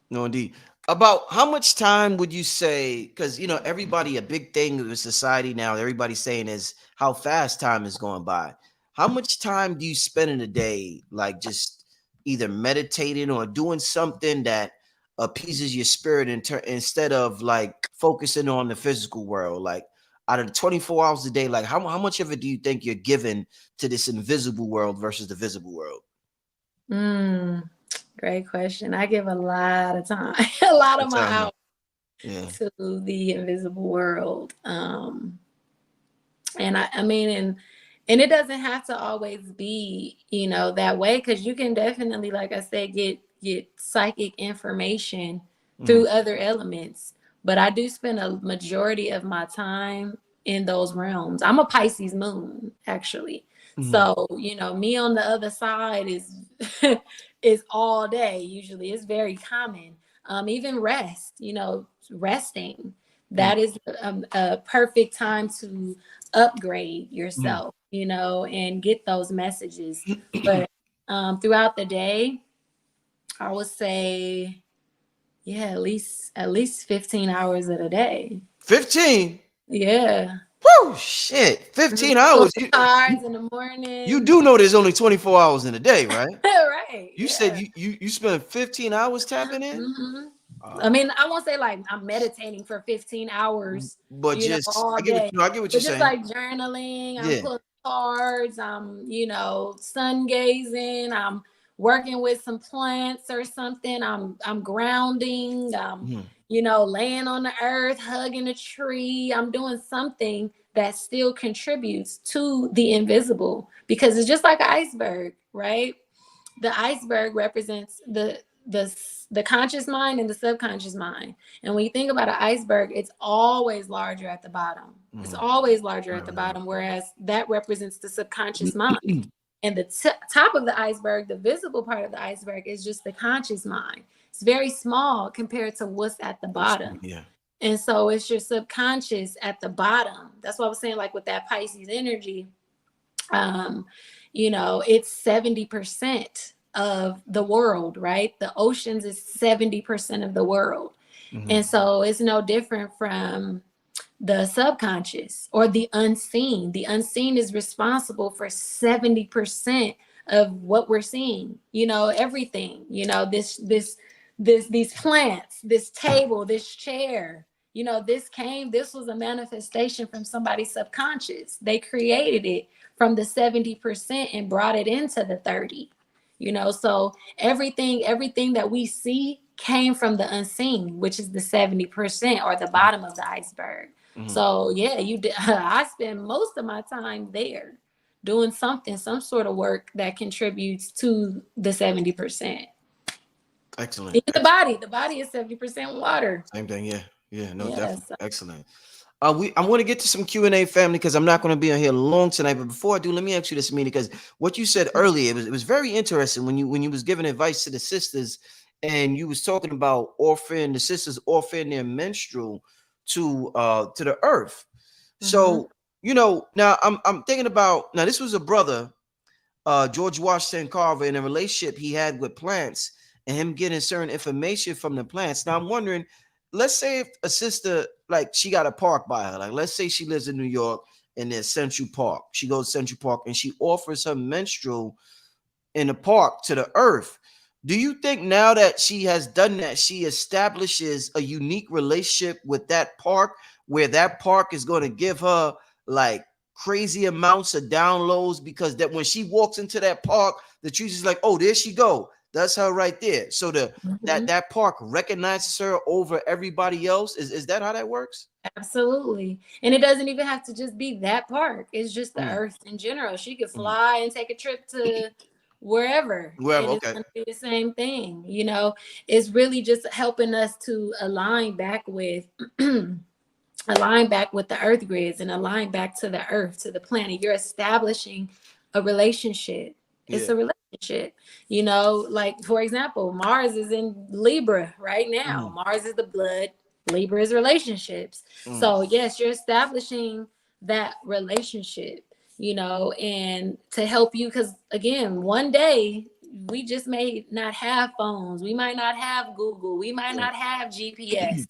No, indeed. About how much time would you say? Because everybody, a big thing with society now, everybody's saying is how fast time is going by. How much time do you spend in a day, like just either meditating or doing something that appeases your spirit instead of like focusing on the physical world? Like out of the 24 hours a day, like how much of it do you think you're given to this invisible world versus the visible world? Mm, great question. I give a lot of time, a lot of What my time? hours Yeah. to the invisible world. And I mean, and it doesn't have to always be, you know, that way, because you can definitely, like I said, get psychic information Mhm, through other elements. But I do spend a majority of my time in those realms. I'm a Pisces moon, actually. mhm, So, you know, me on the other side is is all day. Usually it's very common. Even rest, you know, resting. mhm, That is a perfect time to upgrade mhm. yourself, you know, and get those messages. But throughout the day, I would say, yeah, at least 15 hours of the day. 15. Yeah. Woo, shit. Mhm. 15 Doing hours. the You cards in the you morning. do know there's only 24 hours in a day, right? Right. You said Yeah. you spend 15 hours tapping in? Hmm. I Uh, mean, I won't say like I'm meditating for 15 hours, but you know, just all day, I get what you're but just saying. like journaling, I'm Yeah. pulling cards, I'm, you know, sun gazing, I'm working with some plants or something, I'm grounding, Mhm, you know, laying on the earth, hugging a tree. I'm doing something that still contributes to the invisible because it's just like an iceberg, right? The iceberg represents the conscious mind and the subconscious mind. And when you think about an iceberg, it's always larger at the bottom. It's always larger at the bottom, whereas that represents the subconscious mind. And the top of the iceberg, the visible part of the iceberg, is just the conscious mind. It's very small compared to what's at the bottom. Yeah. And so it's your subconscious at the bottom. That's what I was saying, like with that Pisces energy, you know, it's 70% of the world, right? The oceans is 70% of the world. And so it's no different from the subconscious or the unseen. The unseen is responsible for 70% of what we're seeing, you know, everything, you know, these plants, this table, this chair, you know, this was a manifestation from somebody's subconscious. They created it from the 70% and brought it into the 30, you know, so everything that we see came from the unseen, which is the 70% or the bottom of the iceberg. So yeah, I spend most of my time there doing some sort of work that contributes to the 70%. Excellent. Even the body is 70% water. Same thing. Yeah, no, Yeah, definitely. so. Excellent. I want to get to some Q&A, family, because I'm not going to be on here long tonight. But before I do, let me ask you this, Aminah, because what you said earlier, it was very interesting when you was giving advice to the sisters, and you was talking about the sisters orphan their menstrual to the earth. So you know, now I'm thinking about, now this was a brother, George Washington Carver, in a relationship he had with plants, and him getting certain information from the plants. Now I'm wondering, let's say if a sister, like, she got a park by her, like let's say she lives in New York and there's Central Park. She goes to Central Park and she offers her menstrual in the park to the earth. Do you think now that she has done that, she establishes a unique relationship with that park, where that park is going to give her like crazy amounts of downloads, because that when she walks into that park, the truth is like, oh, there she go. That's her right there. So that park recognizes her over everybody else. Is that how that works? Absolutely. And it doesn't even have to just be that park. It's just the earth in general. She could fly and take a trip to wherever. And it's okay. going to be the same thing. You know, it's really just helping us to align back with the earth grids and align back to the earth, to the planet. You're establishing a relationship. It's a relationship, you know, like, for example, Mars is in Libra right now. Mars is the blood, Libra is relationships. So yes, you're establishing that relationship, you know, and to help you, because again, one day we just may not have phones, we might not have Google, we might not have GPS,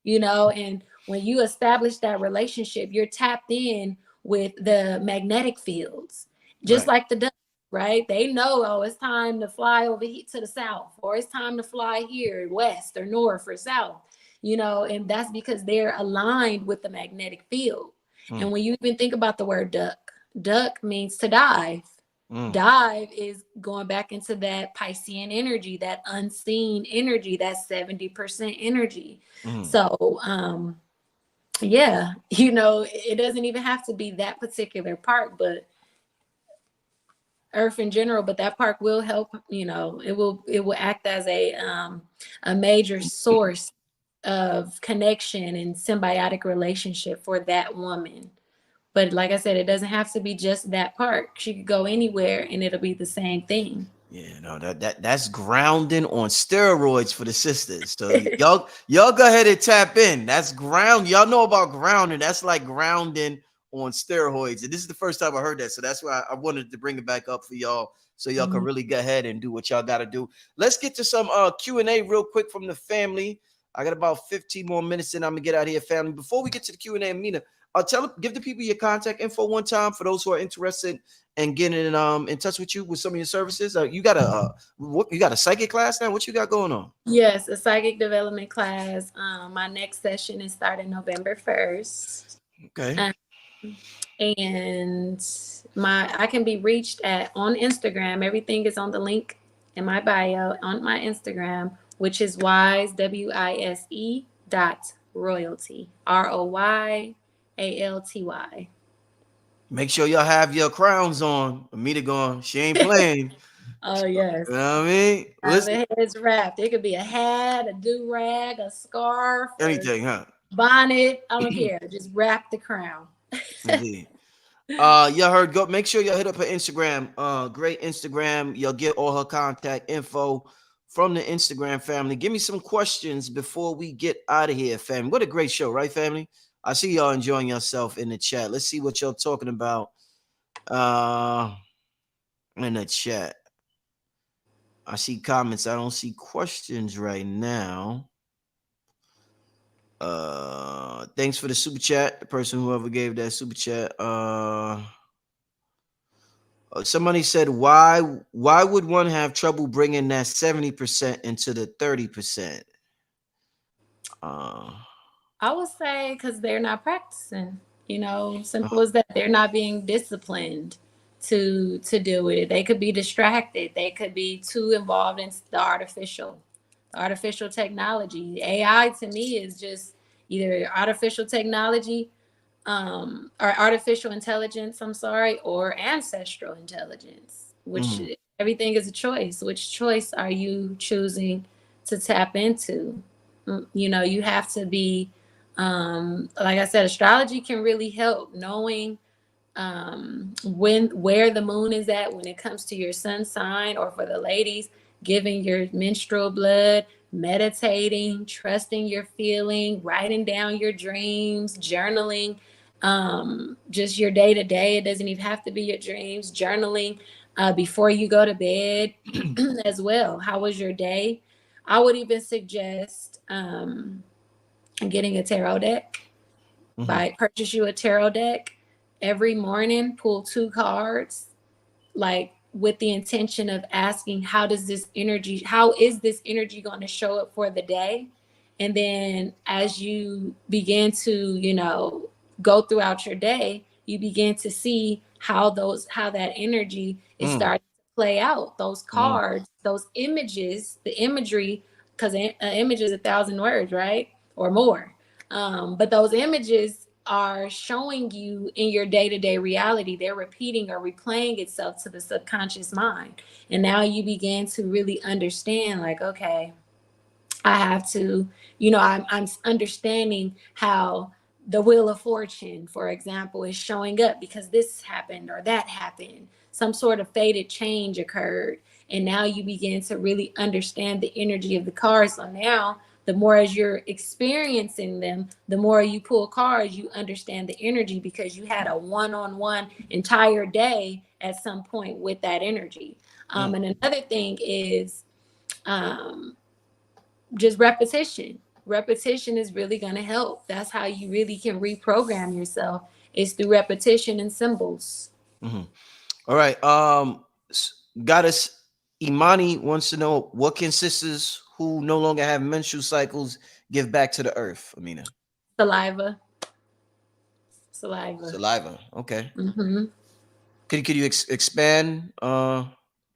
you know, and when you establish that relationship, you're tapped in with the magnetic fields, just like the duck. Right? They know, oh, it's time to fly over here to the south, or it's time to fly here, west or north or south, you know, and that's because they're aligned with the magnetic field. And when you even think about the word duck means to dive. Dive is going back into that Piscean energy, that unseen energy, that 70% energy. So, yeah, you know, it doesn't even have to be that particular park, but earth in general, but that park will help, you know, it will act as a major source of connection and symbiotic relationship for that woman. But like I said, it doesn't have to be just that park. She could go anywhere and it'll be the same thing. Yeah, no, that's grounding on steroids for the sisters. So y'all go ahead and tap in. That's ground. Y'all know about grounding. That's like grounding on steroids. And this is the first time I heard that. So that's why I wanted to bring it back up for y'all, so y'all can really go ahead and do what y'all got to do. Let's get to some Q&A real quick from the family. I got about 15 more minutes and I'm gonna get out of here, family. Before we get to the Q&A, Aminah, give the people your contact info one time for those who are interested in getting in touch with you with some of your services. You got a psychic class now? What you got going on? Yes, a psychic development class. My next session is starting November 1st. Okay. And I can be reached on Instagram. Everything is on the link in my bio on my Instagram, which is wise, WISE .royalty, ROYALTY. Make sure y'all have your crowns on. Aminah gone. She ain't playing. Oh yes. You know what I mean? Have Listen, the heads wrapped. It could be a hat, a do-rag, a scarf, or anything, huh? bonnet. I don't care. Just wrap the crown. Indeed. Y'all heard, go make sure y'all hit up her Instagram. Great Instagram. You'll get all her contact info from the Instagram family. Give me some questions before we get out of here, family. What a great show, right, family? I see y'all enjoying yourself in the chat. Let's see what y'all talking about in the chat. I see comments. I don't see questions right now. Thanks for the super chat. The person whoever gave that super chat. Somebody said, why would one have trouble bringing that 70% into the 30%? I would say because they're not practicing. Simple as that. They're not being disciplined to deal with it. They could be distracted. They could be too involved in the artificial technology. AI to me is just either artificial technology or artificial intelligence, I'm sorry, or ancestral intelligence, which everything is a choice. Which choice are you choosing to tap into? You have to be, like I said, astrology can really help knowing where the moon is at when it comes to your sun sign, or for the ladies, giving your menstrual blood, meditating, trusting your feeling, writing down your dreams, journaling, just your day to day. It doesn't even have to be your dreams. Journaling before you go to bed as well. How was your day? I would even suggest getting a tarot deck. Purchase you a tarot deck every morning, pull 2 cards, like with the intention of asking, how is this energy going to show up for the day? And then as you begin to, go throughout your day, you begin to see how that energy is starting to play out. Those cards, those images, the imagery, because an image is 1,000 words, right? Or more. But those images are showing you in your day-to-day reality. They're repeating or replaying itself to the subconscious mind. And now you begin to really understand, like, okay, I have to, I'm understanding how the Wheel of Fortune, for example, is showing up because this happened or that happened. Some sort of fated change occurred. And now you begin to really understand the energy of the cards. So now, the more as you're experiencing them, the more you pull cards, you understand the energy because you had a one-on-one entire day at some point with that energy. And another thing is just repetition. Repetition is really going to help. That's how you really can reprogram yourself, is through repetition and symbols. All right. Goddess Imani wants to know, what can sisters who no longer have menstrual cycles give back to the earth, Aminah? Saliva. Okay. Could you expand?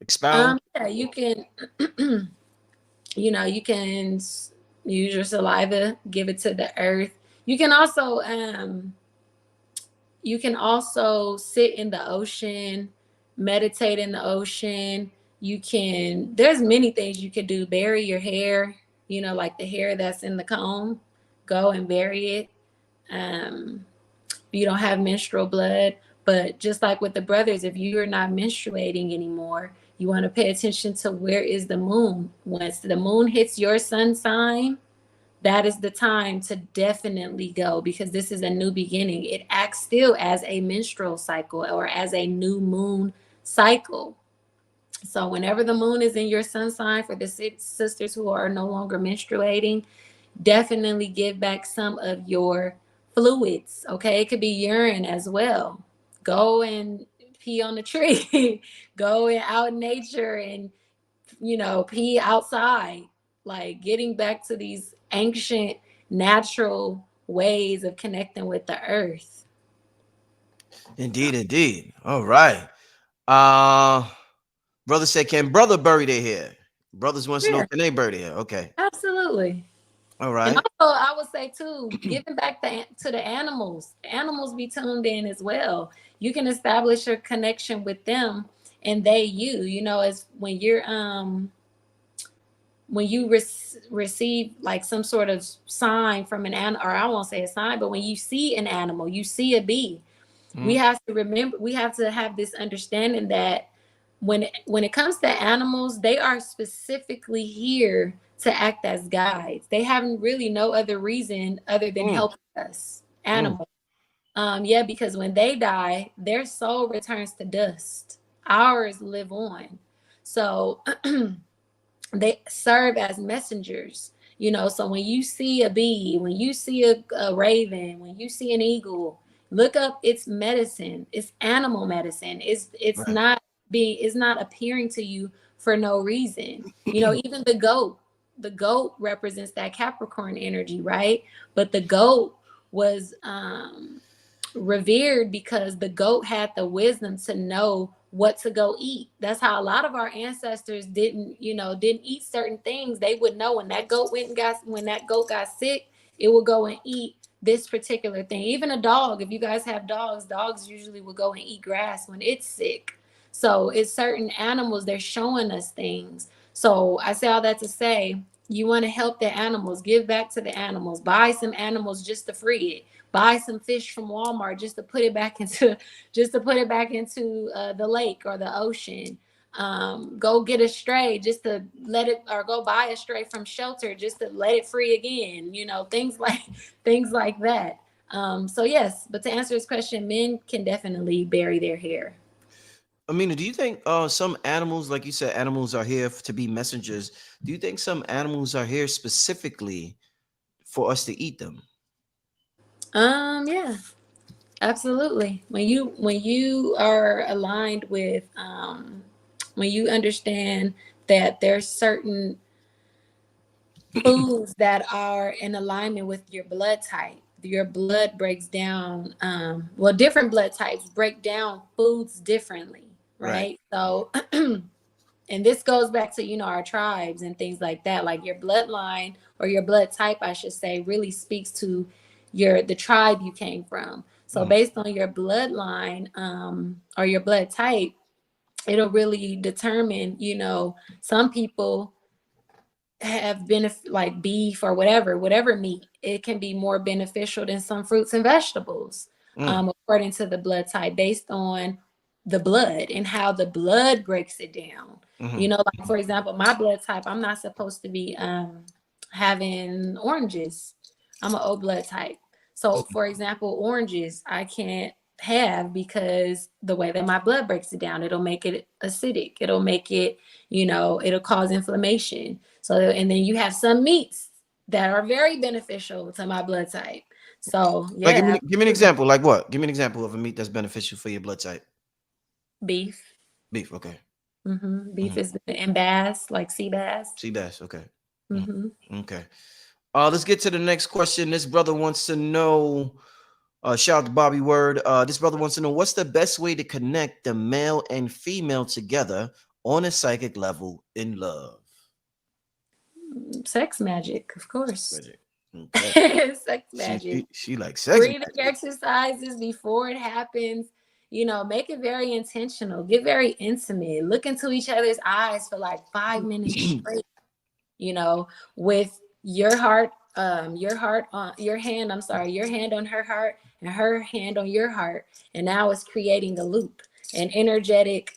Expound? Yeah, you can. You can use your saliva, give it to the earth. You can also sit in the ocean, meditate in the ocean. There's many things you can do. Bury your hair, like the hair that's in the comb, go and bury it. You don't have menstrual blood. But just like with the brothers, if you're not menstruating anymore, you want to pay attention to where is the moon. Once the moon hits your sun sign, that is the time to definitely go, because this is a new beginning. It acts still as a menstrual cycle or as a new moon cycle. So whenever the moon is in your sun sign, for the sisters who are no longer menstruating, definitely give back some of your fluids. Okay, it could be urine as well. Go and pee on the tree. Go out in nature and pee outside. Like getting back to these ancient natural ways of connecting with the earth. Indeed. All right. Brother said, can brother bury their hair? Brothers wants to know, can they bury their hair? Okay. Absolutely. All right. And also, I would say too, giving back to the animals. Animals be tuned in as well. You can establish a connection with them and they you. You know, as when you're when you receive like some sort of sign from an animal, or I won't say a sign, but when you see an animal, you see a bee, we have to remember, we have to have this understanding that when it comes to animals, they are specifically here to act as guides. They haven't really no other reason other than helping us. Animals. Yeah, because when they die, their soul returns to dust. Ours live on. So they serve as messengers, you know. So when you see a bee, when you see a raven, when you see an eagle, look up its medicine. It's animal medicine. It's not being, it's not appearing to you for no reason. You know, even the goat represents that Capricorn energy, right? But the goat was revered because the goat had the wisdom to know what to go eat. That's how a lot of our ancestors didn't eat certain things. They would know when that goat when that goat got sick, it would go and eat this particular thing. Even a dog, if you guys have dogs usually will go and eat grass when it's sick. So it's certain animals, they're showing us things. So I say all that to say, you want to help the animals, give back to the animals, buy some animals just to free it, buy some fish from Walmart just to put it back into the lake or the ocean. Go get a stray just to let it, or go buy a stray from shelter just to let it free again. You know, things like that. So yes, but to answer this question, men can definitely bury their hair. Amina, do you think some animals, like you said, animals are here to be messengers? Do you think some animals are here specifically for us to eat them? Yeah, absolutely. When you are aligned with when you understand that there's certain foods that are in alignment with your blood type, your blood breaks down, well, different blood types break down foods differently, right? So and this goes back to, you know, our tribes and things like that. Like your bloodline, or your blood type, I should say, really speaks to the tribe you came from. So based on your bloodline, or your blood type, it'll really determine, you know, some people have like beef or whatever meat, it can be more beneficial than some fruits and vegetables, according to the blood type, based on the blood and how the blood breaks it down. You know, like for example, my blood type, I'm not supposed to be having oranges. I'm an O blood type. So for example, oranges I can't have because the way that my blood breaks it down, it'll make it acidic. It'll make it, you know, it'll cause inflammation. So, and then you have some meats that are very beneficial to my blood type. So yeah. Like give me an example. Like what? Give me an example of a meat that's beneficial for your blood type. Beef. Beef, okay. Beef is, and bass, like sea bass. Sea bass, okay. Okay. Let's get to the next question. This brother wants to know, shout out to Bobby Word. This brother wants to know, what's the best way to connect the male and female together on a psychic level in love? Sex magic, of course. Okay. Sex magic. She likes sex. Breathing exercises before it happens. You know, make it very intentional. Get very intimate. Look into each other's eyes for like 5 minutes straight. You know, with your heart on your hand on her heart and her hand on your heart, and now it's creating a loop, an energetic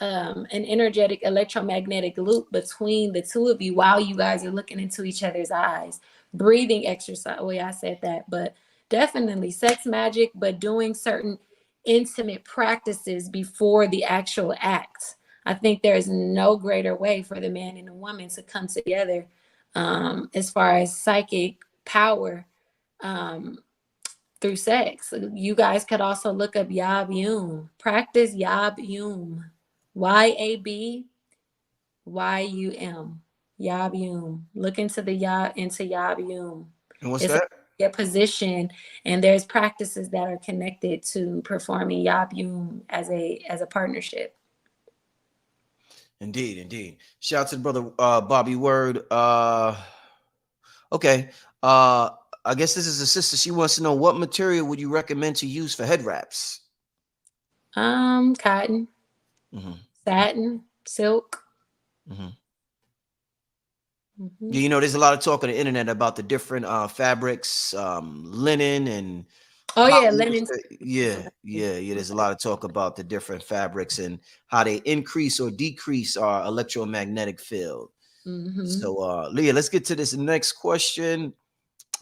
electromagnetic loop between the two of you while you guys are looking into each other's eyes. Breathing exercise, well, I said that, but definitely sex magic, but doing certain intimate practices before the actual act. I think there is no greater way for the man and the woman to come together, as far as psychic power, through sex. You guys could also look up Yab Yum. Practice Yab Yum. YABYUM. Yab Yum. Look into Yab Yum. And what's that? Get position, and there's practices that are connected to performing Yab Yum as a partnership. Indeed. Shout out to the brother Bobby Word. Okay. I guess this is a sister. She wants to know, what material would you recommend to use for head wraps? Cotton. satin, silk. Yeah, you know, there's a lot of talk on the internet about the different fabrics, linen and Oh yeah, poly. linen. Yeah. There's a lot of talk about the different fabrics and how they increase or decrease our electromagnetic field. So, Leah, let's get to this next question.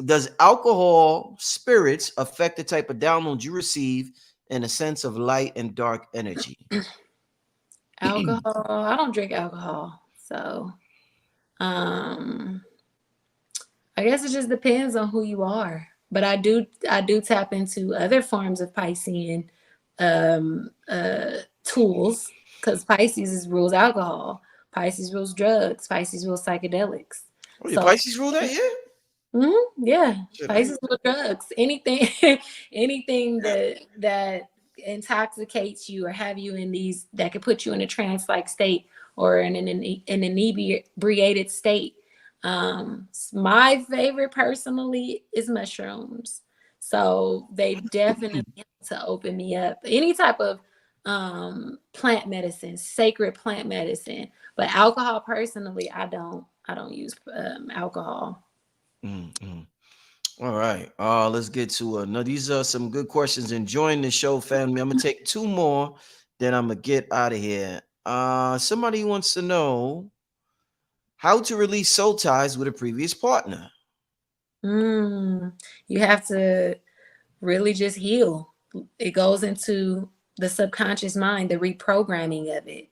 Does alcohol spirits affect the type of downloads you receive in a sense of light and dark energy? Alcohol. I don't drink alcohol, so I guess it just depends on who you are. But I do tap into other forms of Piscean tools, because Pisces rules alcohol, Pisces rules drugs, Pisces rules psychedelics. Oh, your So Pisces rule that, yeah. yeah, Shit, Pisces rules drugs. Anything, anything that intoxicates you or have you in these, that could put you in a trance-like state or in an inebriated state. My favorite personally is mushrooms. So they definitely help to open me up. Any type of plant medicine, sacred plant medicine. But alcohol personally, I don't use alcohol. All right. Let's get to no. These are some good questions. Enjoying the show, family. I'm gonna take two more, then I'm gonna get out of here. Somebody wants to know how to release soul ties with a previous partner. You have to really just heal. It goes into the subconscious mind, the reprogramming of it.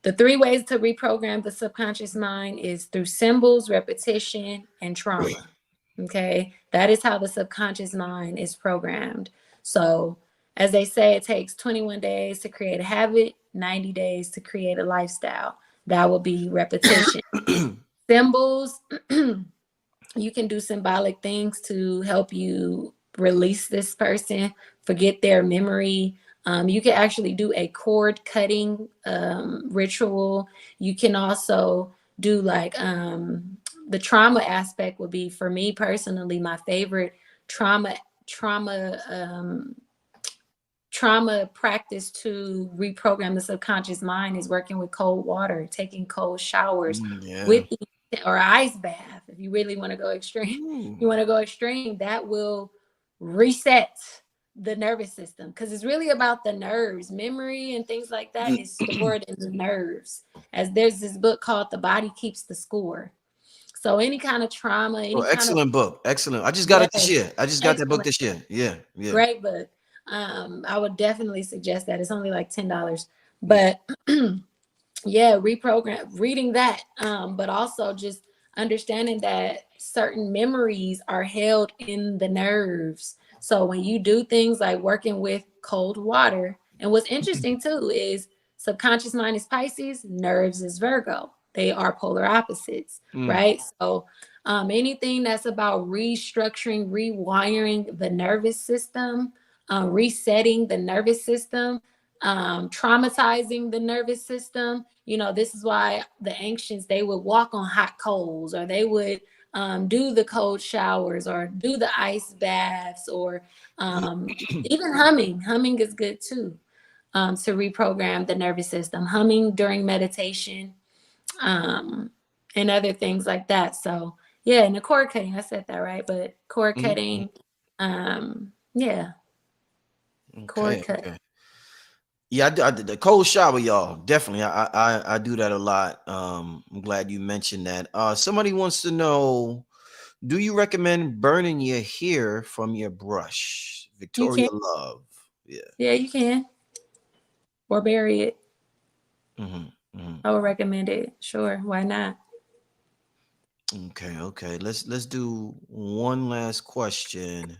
The 3 ways to reprogram the subconscious mind is through symbols, repetition, and trauma. Okay, that is how the subconscious mind is programmed. So, as they say, it takes 21 days to create a habit, 90 days to create a lifestyle. That will be repetition. Symbols, you can do symbolic things to help you release this person, forget their memory. You can actually do a cord cutting ritual. You can also do like the trauma aspect would be, for me personally, my favorite trauma practice to reprogram the subconscious mind is working with cold water, taking cold showers with or ice bath. If you really want to go extreme, that will reset the nervous system, because it's really about the nerves. Memory and things like that is stored in the nerves. As there's this book called The Body Keeps the Score. So any kind of trauma, Excellent book. Excellent. I just got it this year. I just got that book this year. Yeah. Great book. I would definitely suggest that. It's only like $10. But yeah, reading that. But also just understanding that certain memories are held in the nerves. So when you do things like working with cold water, and what's interesting too is subconscious mind is Pisces, nerves is Virgo. They are polar opposites, right? So anything that's about restructuring, rewiring the nervous system, resetting the nervous system, traumatizing the nervous system. This is why the ancients, they would walk on hot coals, or they would do the cold showers, or do the ice baths, or even humming. Humming is good too, to reprogram the nervous system. Humming during meditation, and other things like that. So yeah, and the cord cutting, I said that right, but cord cutting, yeah. Cord cut. Okay. Yeah, I did the cold shower, y'all. Definitely. I do that a lot. I'm glad you mentioned that. Somebody wants to know, do you recommend burning your hair from your brush? Victoria Love. Yeah, you can. Or bury it. I would recommend it. Sure. Why not? Okay. Let's do one last question.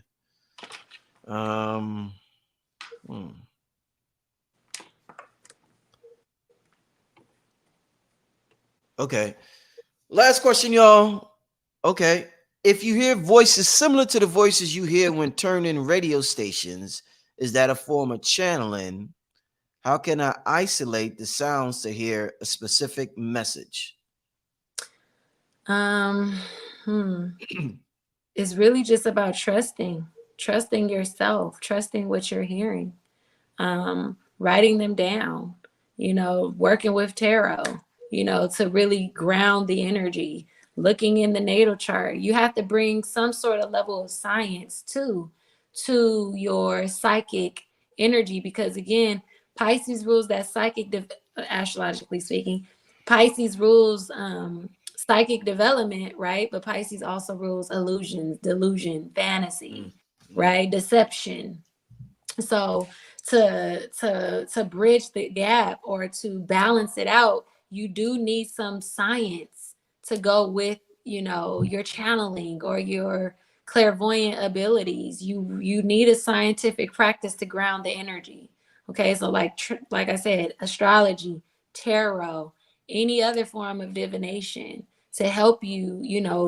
Okay. Last question, y'all. Okay. If you hear voices similar to the voices you hear when turning radio stations, is that a form of channeling? How can I isolate the sounds to hear a specific message? It's really just about trusting yourself, trusting what you're hearing. writing them down, working with tarot, to really ground the energy, looking in the natal chart. You have to bring some sort of level of science to your psychic energy, because again, Pisces rules that astrologically speaking, Pisces rules psychic development, right? But Pisces also rules illusions, delusion, fantasy, right? Deception. So to bridge the gap or to balance it out, you do need some science to go with, your channeling or your clairvoyant abilities. You need a scientific practice to ground the energy. Okay, so like I said, astrology, tarot, any other form of divination to help you,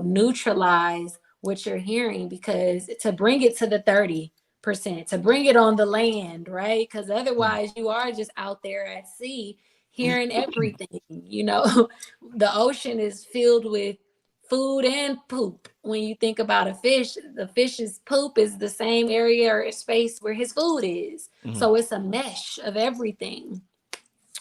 neutralize what you're hearing, because to bring it to the 30%, to bring it on the land, right? Because otherwise you are just out there at sea hearing everything. The ocean is filled with food and poop. When you think about a fish, the fish's poop is the same area or space where his food is. So it's a mesh of everything,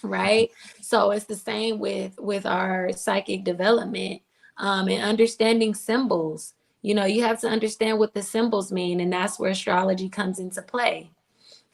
right? So it's the same with our psychic development, and understanding symbols. You have to understand what the symbols mean, and that's where astrology comes into play.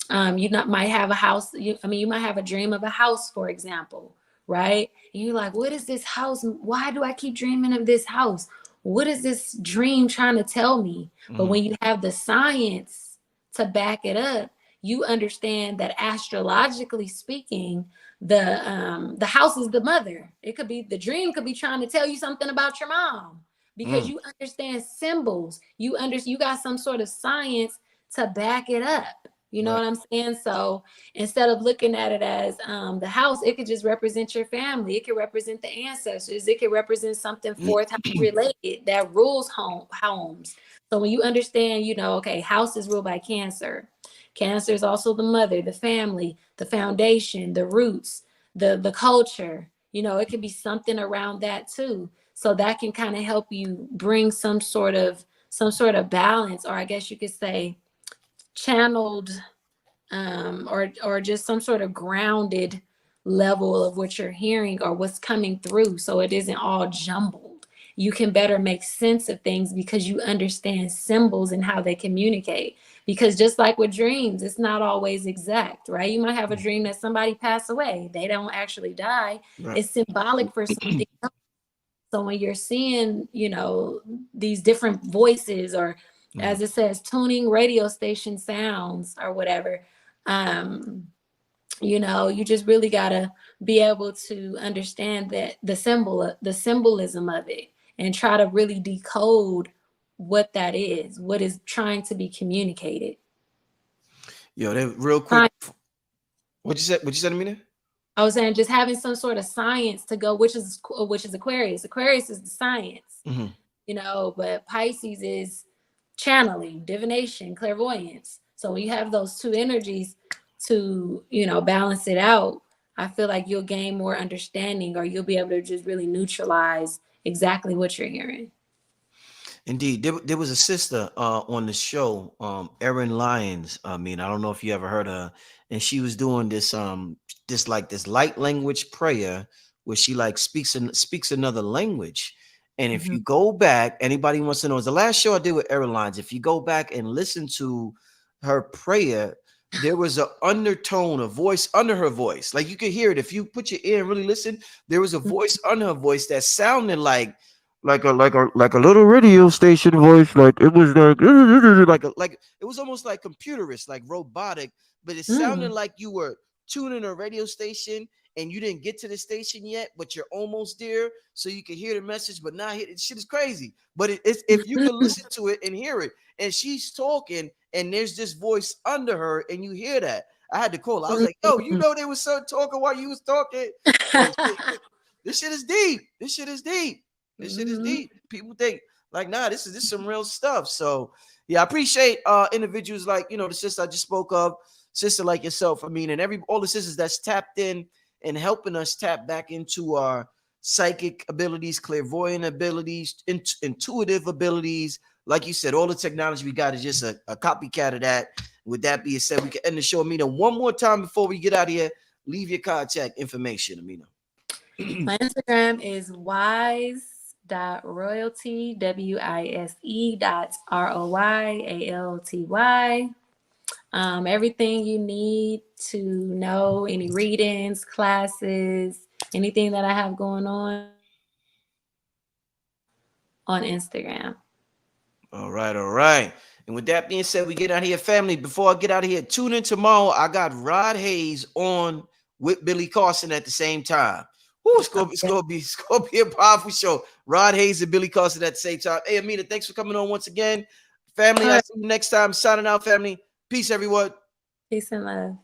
Might have a house. You might have a dream of a house, for example, right? And you're like, what is this house? Why do I keep dreaming of this house? What is this dream trying to tell me? But when you have the science to back it up, you understand that astrologically speaking, the house is the mother. The dream could be trying to tell you something about your mom, because you understand symbols. You got some sort of science to back it up. You know what I'm saying? So instead of looking at it as the house, it could just represent your family. It could represent the ancestors. It could represent something fourth house related that rules homes. So when you understand, okay, house is ruled by Cancer. Cancer is also the mother, the family, the foundation, the roots, the culture. It could be something around that too. So that can kind of help you bring some sort of balance, or I guess you could say channeled, or just some sort of grounded level of what you're hearing or what's coming through, so it isn't all jumbled. You can better make sense of things because you understand symbols and how they communicate. Because just like with dreams, it's not always exact, right? You might have a dream that somebody passed away. They don't actually die. Right. It's symbolic for something else. So when you're seeing, these different voices, or as it says, tuning radio station sounds or whatever, you just really gotta be able to understand that the symbolism of it, and try to really decode what that is, what is trying to be communicated. Yo, real quick. What you said, Aminah? I was saying just having some sort of science to go, which is Aquarius. Aquarius is the science, but Pisces is channeling, divination, clairvoyance. So when you have those two energies to, balance it out, I feel like you'll gain more understanding, or you'll be able to just really neutralize exactly what you're hearing. Indeed. There was a sister on the show, Erin Lyons. I don't know if you ever heard her, and she was doing this light language prayer where she speaks another language. And if you go back, anybody wants to know, it's the last show I did with Erin Lyons. If you go back and listen to her prayer, there was an undertone, a voice under her voice. Like you could hear it. If you put your ear and really listen, there was a voice under her voice that sounded like a little radio station voice. Like it was like it was almost like computerist, like robotic, but it sounded like you were tuning a radio station and you didn't get to the station yet, but you're almost there, so you can hear the message, but not hear it. Shit is crazy. But it's if you can listen to it and hear it, and she's talking, and there's this voice under her, and you hear that. I had to call. I was like, "Yo, they was so talking while you was talking." This shit is deep. This shit is deep. This shit is deep. People think like, nah, this is some real stuff. So yeah, I appreciate individuals like the sister I just spoke of, sister like yourself. And all the sisters that's tapped in and helping us tap back into our psychic abilities, clairvoyant abilities, intuitive abilities. Like you said, all the technology we got is just a copycat of that. With that being said, we can end the show. Aminah, one more time before we get out of here. Leave your contact information, Aminah. My Instagram is wise.royalty, wise.royalty. Everything you need to know, any readings, classes, anything that I have going on Instagram. All right. And with that being said, we get out of here, family. Before I get out of here, tune in tomorrow. I got Rod Hayes on with Billy Carson at the same time. Ooh, it's gonna be a powerful show. Rod Hayes and Billy Carson at the same time. Hey, Aminah, thanks for coming on once again. Family, I'll see you next time. Signing out, family. Peace, everyone. Peace and love.